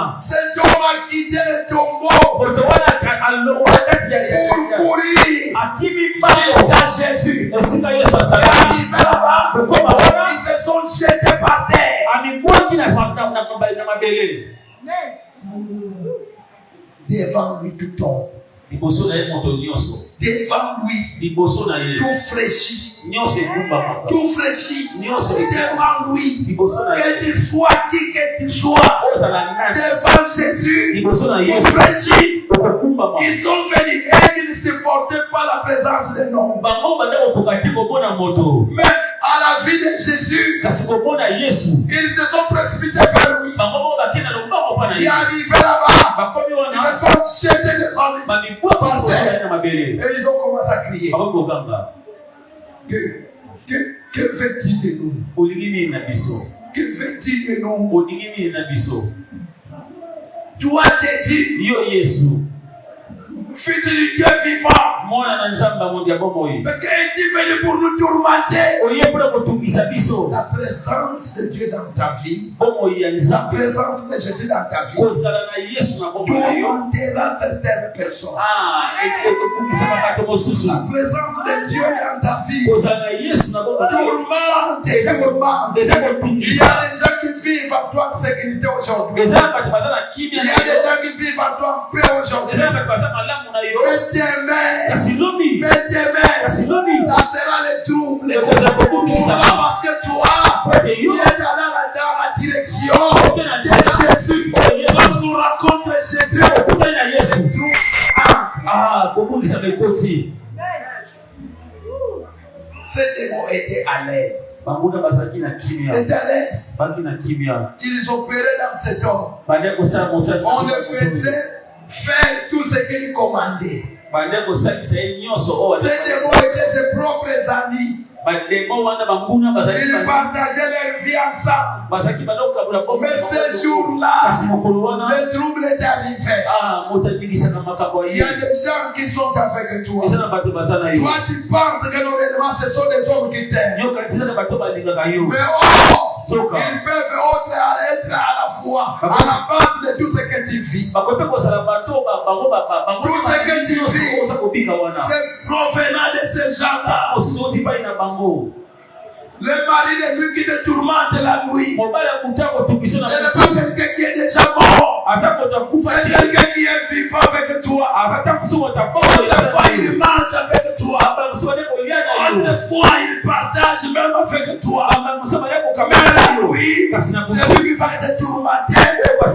a quitté le tombeau pour courir jusqu'à Jésus. Et arrivé là-bas, ils se sont jetés par terre. Devant lui tout tombe. Devant lui tout fléchi. Tout fléchi. Devant lui, que tu sois qui que tu sois, devant Jésus, tout fléchi. Ils sont venus et ils ne supportaient pas la présence de l'homme. Mais à la vie de Jésus, ils se sont précipités vers lui. Ils arrivaient là-bas, ils se sont jetés devant lui par terre. Et ils ont commencé à crier. Que fait-il de nous? Que fait-il de nous? Toi, Jésus, fils du Dieu vivant, parce qu'il est venu pour nous tourmenter. La présence de Dieu dans ta vie, la présence de Jésus dans ta vie, tourmentera certaines personnes. La présence de Dieu dans ta vie tourmente. Il y a des gens qui vivent en toi en sécurité aujourd'hui. Il y a des gens qui vivent en toi en paix aujourd'hui. Mais demain, ça sera le trouble. Pourquoi? Parce que toi, tu es dans la direction de Jésus. Lorsqu'on rencontre Jésus, le trouble Ces démons étaient à l'aise. Étaient à l'aise. Ils opéraient dans cet homme. On le faisait faire tout ce qu'il commandait. Ces démons étaient ses propres amis. Ils partageaient leur vie ensemble. Mais ce jour-là, le trouble est arrivé. Il y a des gens qui sont avec toi. Toi, tu penses que normalement ce sont des hommes qui t'aiment. Mais ils peuvent être à la fois à la base de tout ce que tu vis. Tout ce que tu vis, c'est provenant de ces gens-là. Le mari de lui qui te tourmente la nuit, ce n'est pas quelqu'un qui est déjà mort. C'est quelqu'un qui est vivant avec toi. Autrefois, il mange avec toi. Autrefois, il partage même avec toi. Mais la nuit, c'est lui qui va te tourmenter. Comme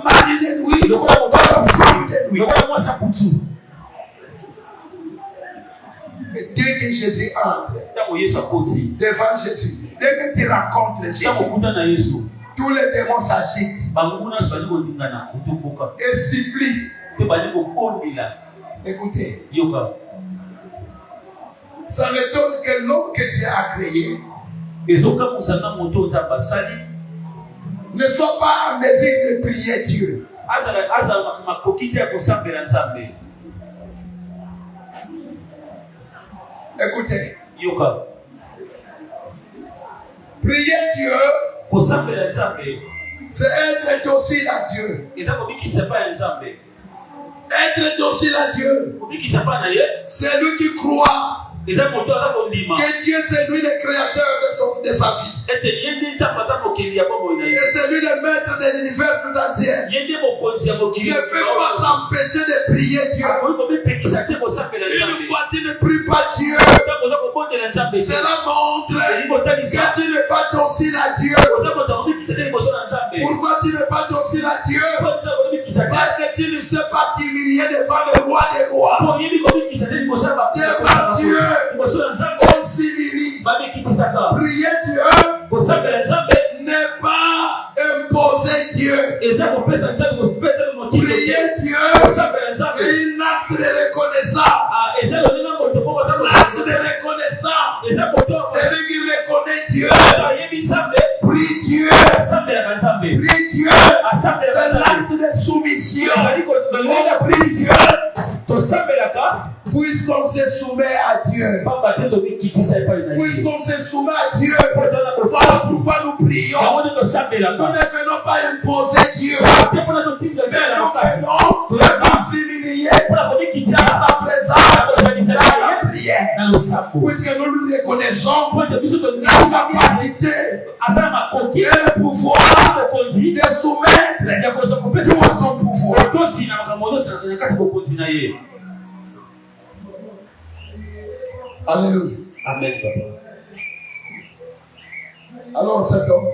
mari de nuit, comme femme de nuit. Dès que Jésus entre devant Jésus, dès que tu rencontres Jésus, tous les démons s'agitent et supplient. Écoutez, ça m'étonne que l'homme que Dieu a créé ne soit pas en mesure de prier Dieu. Écoutez, prier Dieu, c'est être docile à Dieu. Être docile à Dieu, c'est lui qui croit que Dieu c'est lui le créateur de sa vie. Et c'est lui le maître de l'univers tout entier. Il ne peut pas s'empêcher de prier Dieu. Une fois tu ne pries pas Dieu, cela montre que tu n'es pas docile à Dieu. Pourquoi tu n'es pas docile à Dieu? Parce que tu ne sais pas t'humilier devant le roi des rois. Devant Dieu, on s'humilie. Prier Dieu n'est pas imposer Dieu. Prier Dieu est un acte de reconnaissance. L'acte de reconnaissance, c'est lui qui reconnaît Dieu. Prie Dieu. Prie Dieu. C'est l'acte de soumission. Prie Dieu. Puisqu'on se soumet à Dieu. Puisqu'on se soumet à Dieu. Voilà pourquoi nous prions. Nous ne venons pas imposer Dieu. Mais nous venons nous humilier dans sa présence, dans la prière. Puisque nous nous reconnaissons la capacité et le pouvoir de soumettre tout à son pouvoir. Alléluia. Amen, papa. Alors cet homme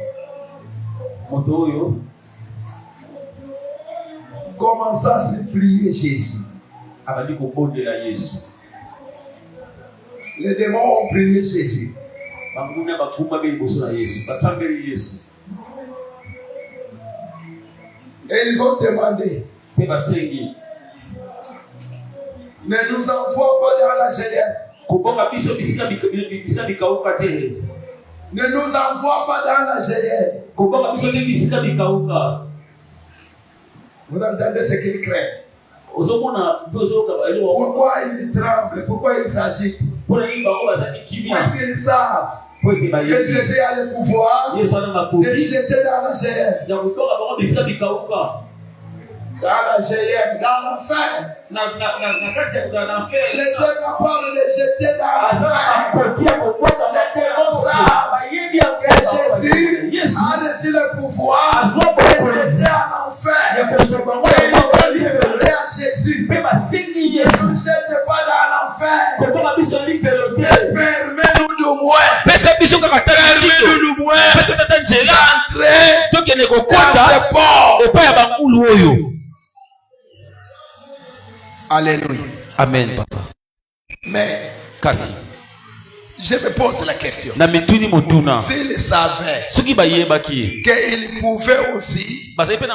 commença à supplier Jésus. Les démons ont prié Jésus. Et ils ont demandé, ne nous envoie pas dans la géhenne. Ne nous envoie pas dans la géhenne. Vous entendez ce qu'il craint? Pourquoi il tremble? Pourquoi il s'agite? Parce qu'ils savent que Jésus a le pouvoir de jeter dans la géhenne. Dans la géhenne, dans l'enfer. Jésus est capable de jeter dans l'enfer. Les démons savent que Jésus a reçu le pouvoir de laisser en enfer. Et ils ont livré à Jésus. Ne nous jette pas dans l'enfer. Permets-nous de moins. Permets-nous de moins. D'entrer dans ce port. Alléluia. Amen, papa. Mais Kasi. Je me pose la question. S'il savait qu'il pouvait aussi habiter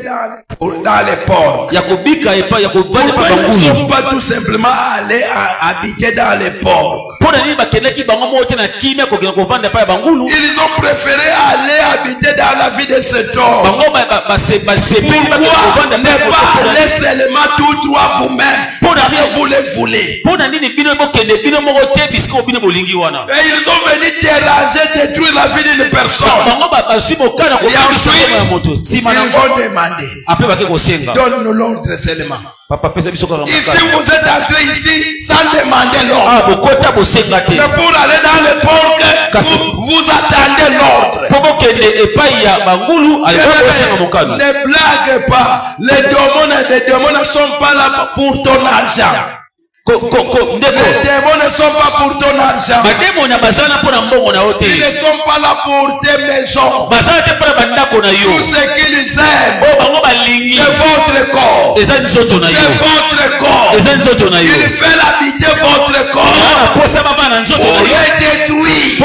dans les ports, pourquoi ils ne sont pas tout simplement allés habiter dans les ports? Ils ont préféré aller habiter dans la vie de cet homme. Pourquoi ne pas aller seulement tout droit vous-même? Vous les voulez. Et ils ont venu déranger, détruire la vie d'une personne. Et ensuite, ils vont demander. Donne-nous l'ordre seulement. Ici, vous êtes entré ici sans demander l'ordre. Mais pour aller dans le port, vous attendez l'ordre. Ne blague pas. Les démons ne sont pas là pour ton argent. Les démons ne sont pas pour ton argent. Ils ne sont pas là pour tes maisons. Tout ce qu'ils aiment, c'est votre corps. C'est votre corps. Il fait l'habiter que votre corps pourrait détruire.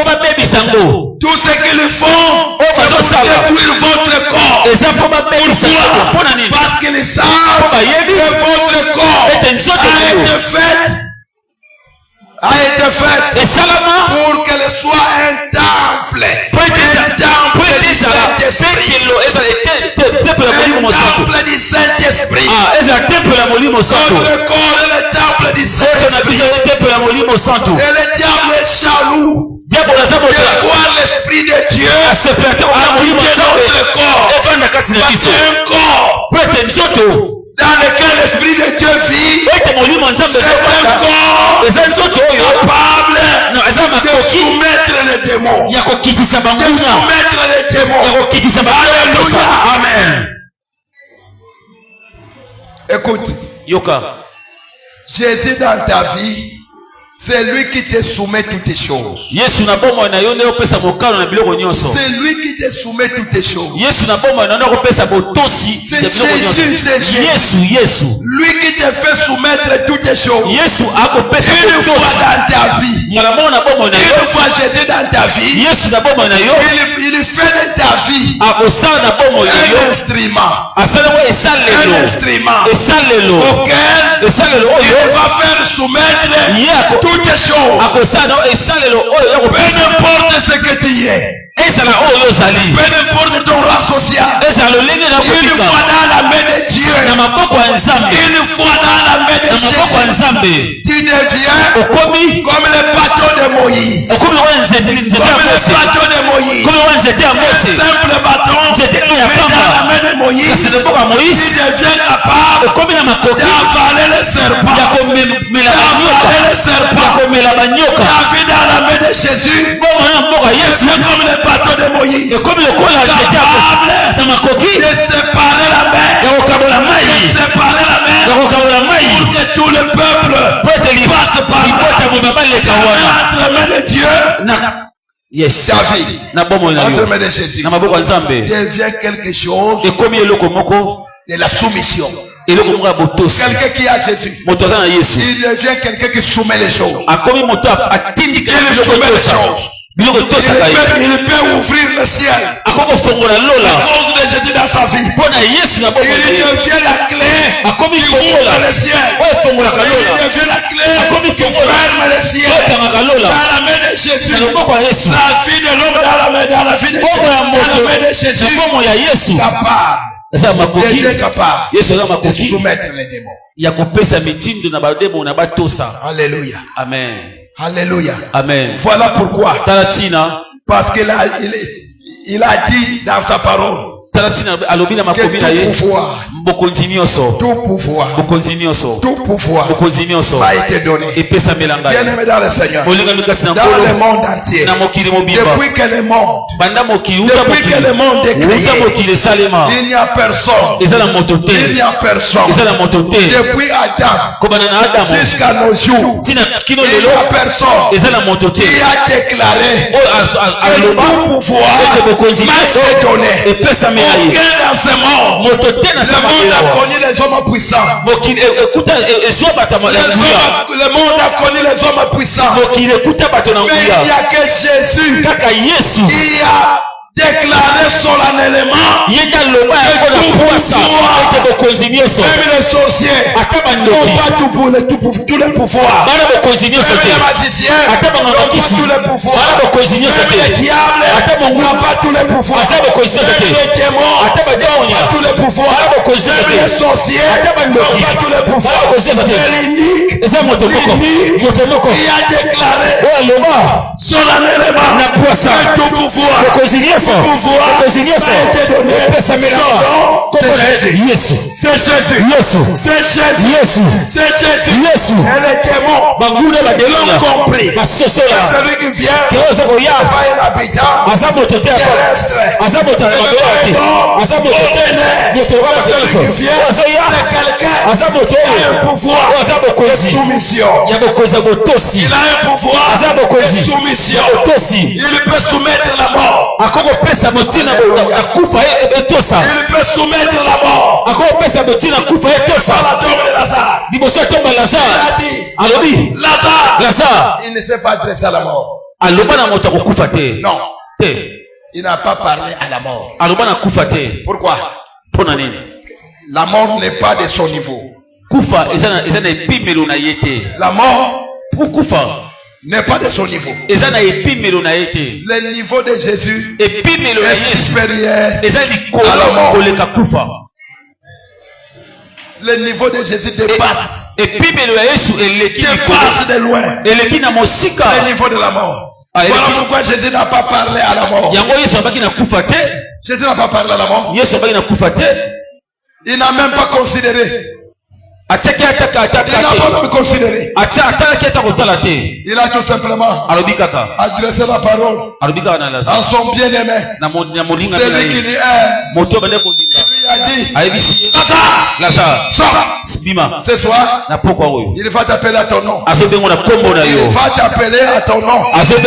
Tout ce qu'ils font, c'est pour détruire votre corps. Pourquoi? Parce qu'ils savent que votre corps a été fait pour qu'elle soit un temple. Un temple du Saint-Esprit. Un temple du Saint-Esprit. Votre corps est le temple du Saint-Esprit. Et le diable est jaloux de voir l'Esprit de Dieu habiter notre corps. Parce qu'un corps dans lequel l'Esprit de Dieu vit, c'est un corps capable de soumettre les démons. De soumettre les démons. Alléluia. Amen. Écoute, Jésus dans ta vie, c'est lui qui te soumet toutes les choses. C'est lui qui te soumet toutes les choses. C'est Jésus. Lui qui te fait soumettre toutes les choses. Une fois dans ta vie. Une fois Jésus dans ta vie. Il fait de ta vie un instrument. Un instrument auquel il va faire soumettre toutes les choses. Peu importe ce que tu es. Peu importe ton rang social. Une fois dans la main de Dieu. Une fois dans la main de Jésus. Tu deviens comme le bateau de Moïse. Comme le bateau de Moïse. Un simple bâton. Mais dans la main de Moïse, tu deviens capable d'avaler le serpent. D'avaler le serpent. David dans la main de Jésus. C'est comme le bateau de Moïse. Capable de séparer la mer. De séparer la mer. Pour que tout le peuple passe par là. Entre les mains de Dieu. Yes. David, entre mains de Jésus, devient quelque chose de la soumission. Quelqu'un qui a Jésus, il devient quelqu'un qui soumet les choses. Il soumet les choses. Il peut ouvrir le ciel à cause de Jésus dans sa vie. Il devient la clé qui ouvre le ciel. Il devient la clé qui ferme le ciel. Dans la main de Jésus, la vie de l'homme dans la vie de Jésus, capable. Dieu est capable de soumettre les démons. Alléluia. Amen. Alléluia. Amen. Voilà pourquoi. Parce qu'il a dit dans sa parole tout pouvoir m'a été donné. Bien-aimé dans le Seigneur, dans le monde entier, depuis que le monde est créé, il n'y a personne. Il n'y a personne. Depuis Adam jusqu'à nos jours, il n'y a personne qui a déclaré que tout pouvoir m'a été donné. Aucun dans ce monde. Le monde a connu les hommes puissants. Le monde a connu les hommes puissants. Mais il n'y a que Jésus qui a déclaré solennellement même les sorciers n'ont pas tous les pouvoirs. Même les magiciens n'ont pas tous les pouvoirs. Même les diables n'ont pas tous les pouvoirs. Même les démons n'ont pas tous les pouvoirs. Même les sorciers n'ont pas tous les pouvoirs. Mais l'unique qui a déclaré solennellement que tout pouvoir a été donné. C'est Jésus. Et les démons l'ont compris. Celui qui vient pas un habitant terrestre. Celui qui vient, c'est quelqu'un qui a un pouvoir de soumission. Il a un pouvoir de soumission. Il peut soumettre la mort. Il peut soumettre la mort. Par la tombe de Lazare. Il a dit, alobi Lazare il ne s'est pas adressé à la mort. Non. Il n'a pas parlé à la mort. Pourquoi? La mort n'est pas de son niveau. La mort n'est pas de son niveau. Le niveau de Jésus est supérieur à la mort. Le niveau de Jésus dépasse de loin le niveau de la mort. Voilà pourquoi Jésus n'a pas parlé à la mort. Jésus n'a pas parlé à la mort. Il n'a même pas considéré. Il n'a pas même considéré. Il a tout simplement adressé la parole à son bien-aimé. Celui qui lui a dit Lazare, ce soir, il va t'appeler à ton nom. Il va t'appeler à ton nom. Ce qui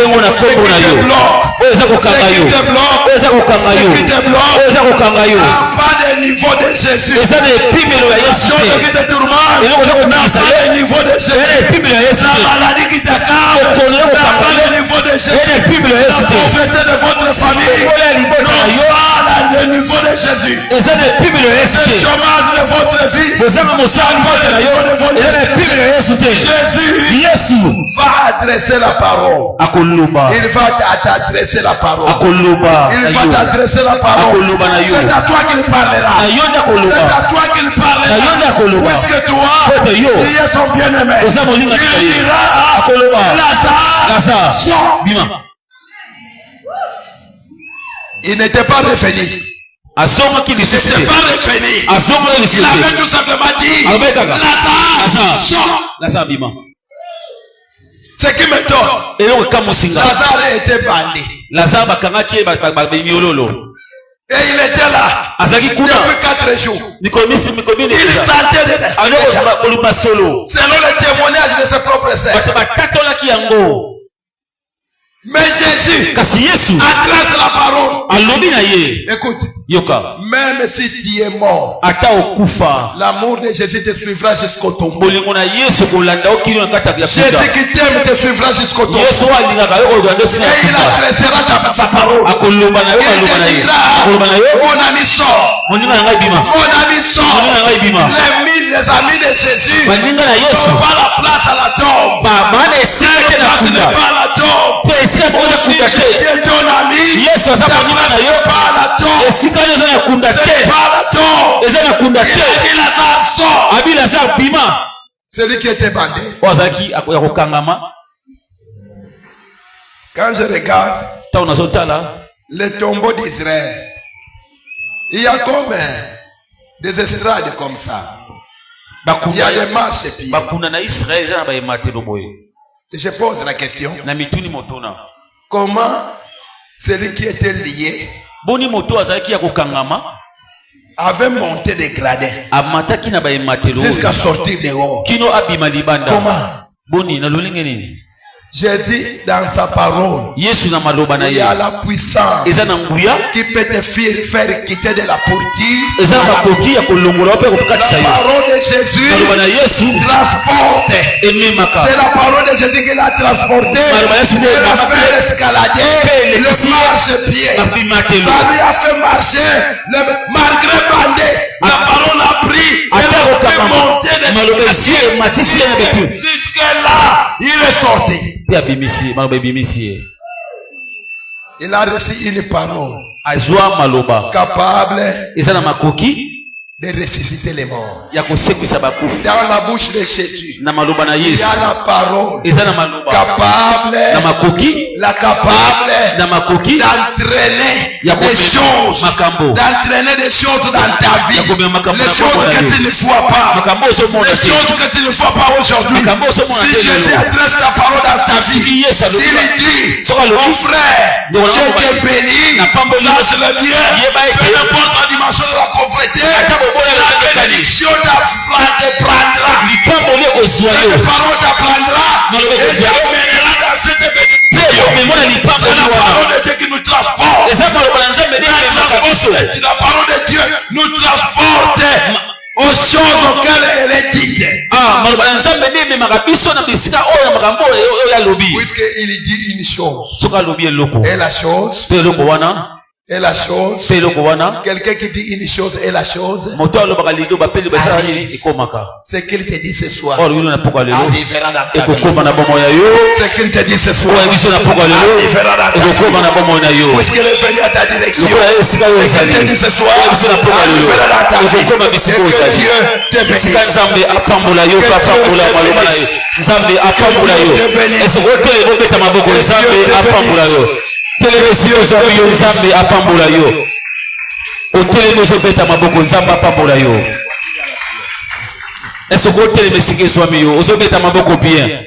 te bloque, n'a pas de niveau de Jésus. La chose qui te tourmente n'a pas de niveau de Jésus. La maladie qui t'accable n'a pas de niveau de Jésus. La pauvreté de votre famille n'a pas le niveau de Jésus. Le chômage de votre vie Jésus va adresser la parole. Il va t'adresser la parole. Il va t'adresser la parole. C'est à toi qu'il parlera. C'est à toi qu'il parlera. Puisque toi, il est son bien-aimé. Il dira Lazare, sors. Il n'était pas revenu. Il n'était pas revenu. Il avait tout simplement dit Lazare, sors. Ce qui me donne, Lazare était bandé. Et il était là depuis 4 jours. Il sentait déjà. Selon le témoignage de ses propres sœurs. Mais Jésus adresse la parole. Écoute, même si tu es mort, l'amour de Jésus te suivra jusqu'au tombeau. Jésus qui t'aime te suivra jusqu'au tombeau. Et il adressera sa parole. Il te dira, mon ami sort. Mon ami sort. Les amis de Jésus n'ont pas la place à la tombe. Place n'est pas à la tombe. Si Jésus est ton ami, ta place n'est pas à la tombe. C'est pas à la tombe. Il a dit Lazare sort. Celui qui était bandé. Quand je regarde le tombeau d'Israël, il y a comme des estrades comme ça. Il y a des marches pieds. Je pose la question. Comment celui qui était lié avait monté des gradins jusqu'à sortir dehors? Comment? Jésus, dans sa parole, il y a la puissance qui peut te faire quitter de la poursuite. La parole de Jésus transporte. C'est la parole de Jésus qui l'a transporté. Il a fait escalader le marche-pied. Ça lui a fait marcher malgré bandé. La parole a pris et l'a fait monter jusque là, il est sorti. Il a reçu une parole capable de ressusciter les morts. Dans la bouche de Jésus, il y a la parole capable d'entraîner des choses dans ta vie. Les choses que tu ne vois pas. Les choses que tu ne vois pas aujourd'hui. Si Jésus adresse ta parole dans ta vie, s'il dit, mon frère, je te bénis, sache-le bien, peu importe la dimension de la pauvreté, la bénédiction te prendra. Cette parole t'apprendra et t'emmènera dans cette bénédiction. C'est la parole de Dieu qui nous transporte. La parole de Dieu nous transporte aux choses auxquelles elle est dite. Puisqu'il dit une chose. Et la chose. Et la chose. Quelqu'un qui dit une chose et la chose. Ce qu'il te dit ce soir. Arrivera dans ta vie. Ce qu'il te dit ce soir. Arrivera dans ta vie. Puisque le Seigneur t'a direction. Ce qu'il te dit ce soir. Arrivera dans ta vie. Et que Dieu te bénisse. Que Nzambe apambola yo. Otelemi ozobeta maboko Nzambe apambola yo. Est-ce que otelemi sike swami yo ozobeta maboko bien.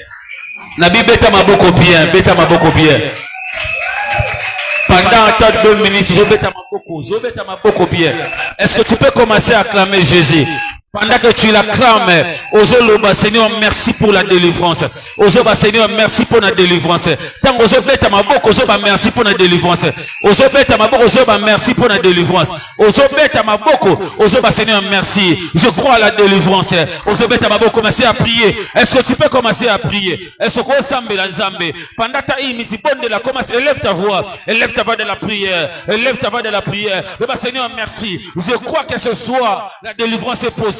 Na bi beta maboko bien, beta maboko bien. Pendant 2 minutes ozobeta maboko bien. Est-ce que tu peux commencer à acclamer Jésus? Pendant que tu l'acclames, Ozoloba, Seigneur, merci pour la délivrance. Ozoba, Seigneur, merci pour la délivrance. Tant Ozobeta Maboko, Ozoba, merci pour la délivrance. Ozobeta Maboko, Ozoba, merci pour la délivrance. Ozobeta Maboko, Ozoba, Seigneur, merci. Je crois à la délivrance. Ozobeta Maboko, commencez à prier. Est-ce que tu peux commencer à prier? Est-ce que Osambe la Nzambe? Pendant ta bonne de la commence, élève ta voix de la prière. Élève ta voix de la prière. Seigneur, merci. Je crois que ce soir, la délivrance est possible.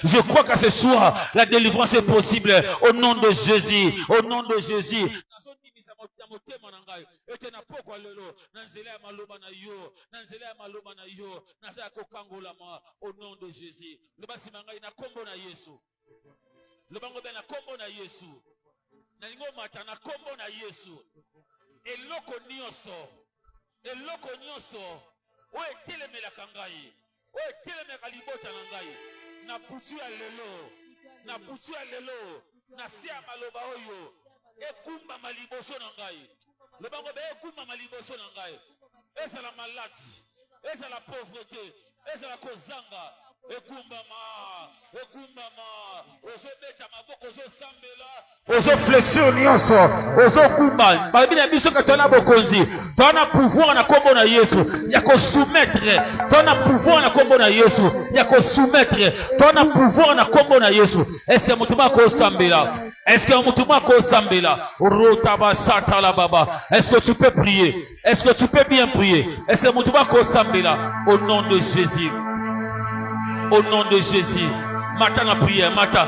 Je crois qu'à ce soir, la délivrance est possible. Au nom de Jésus. Au nom de Jésus. Au nom de Jésus. Na putu ya lelo na sia maloba oyo ekumba maliboso na ngai lobango be ekumba maliboso na ngai esa la malati esa la pauvreté esa la kozanga ekumba ozobeta maboko ozosambela ozoflesio nyonso ozokumba babina biso katona bokonzi tona pouvoir na kombo na Yesu ya ko soumettre tona pouvoir na kombo na Yesu ya ko soumettre tona pouvoir na kombo na Yesu. Est-ce que mutuma ko sambela? Est-ce que mutuma ko sambela? Rotaba sata la baba. Est-ce que tu peux prier? Est-ce que tu peux bien prier? Est-ce que mutuma ko sambela? Au nom de Jésus. Au nom de Jésus. Matin la prière, matin.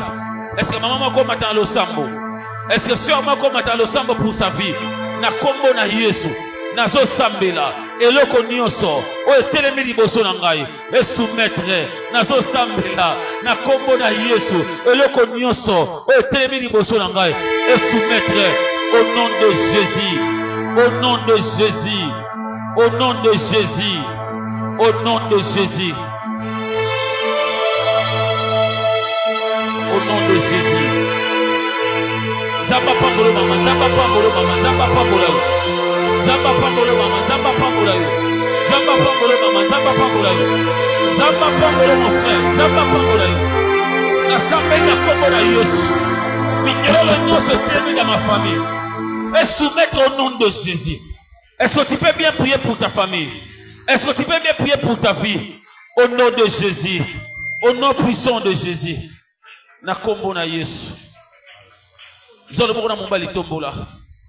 Est-ce que maman ko matin lo sambo? Est-ce que sœur mako matin lo sambo pour sa vie? Na kombo na Yesu. Nazo sambela. Eloko nyonso. O etelemi liboso na ngai. E soumettre. Nazo sambela. Na kombo na Yesu. Eloko nyonso. O etelemi liboso na ngai. E soumettre. Au nom de Jésus. Au nom de Jésus. Au nom de Jésus. Au nom de Jésus. Au nom de Jésus. Zamba pambolo mama, zamba pambolo mama, zamba pambolo. Zamba pambolo mama, zamba pambolo. Zamba pambolo mama, zamba pambolo. Zamba pambolo mon frère, zamba pambolo. La samba na kombo na Yesu. Mignolo nyonso tenu dans ma famille. Et soumettre au nom de Jésus. Est-ce que tu peux bien prier pour ta famille? Est-ce que tu peux bien prier pour ta vie? Au nom de Jésus. Au nom puissant de Jésus. Na kombo na Yesu. Zolo moko na mombali tombola.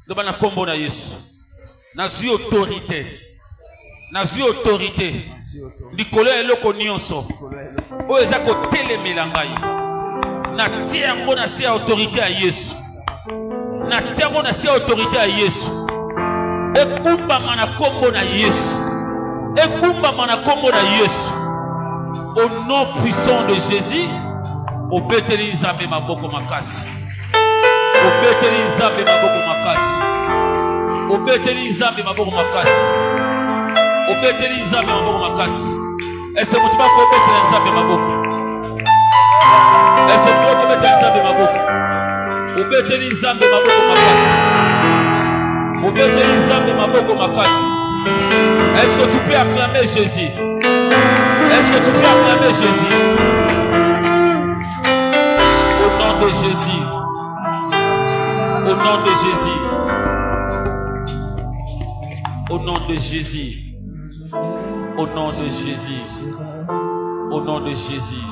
Loba na kombo na Yesu. Nazwi autorité. Nazwi autorité. Likolo eloko nyonso. O eza ko telemela ngai. Na tia yango na sia autorité à Yesu. Na tia yango na sia autorité à Yesu. Ekumba mana kombo na Yesu. Ekumba mana kombo na Yesu. Au nom puissant de Jésus. Obeteli Nzambe maboko makasi. Obeteli Nzambe maboko makasi. Obeteli Nzambe maboko makasi. Obeteli Nzambe maboko makasi. Est-ce que tu vas obeteli Nzambe maboko? Est-ce que tu vas obeteli Nzambe maboko? Obeteli Nzambe maboko makasi. Obeteli Nzambe maboko makasi. Est-ce que tu peux acclamer Jésus? Est-ce que tu peux acclamer Jésus? Au nom de Jésus. Au nom de Jésus. Au nom de Jésus. Au nom de Jésus. Au nom de Jésus.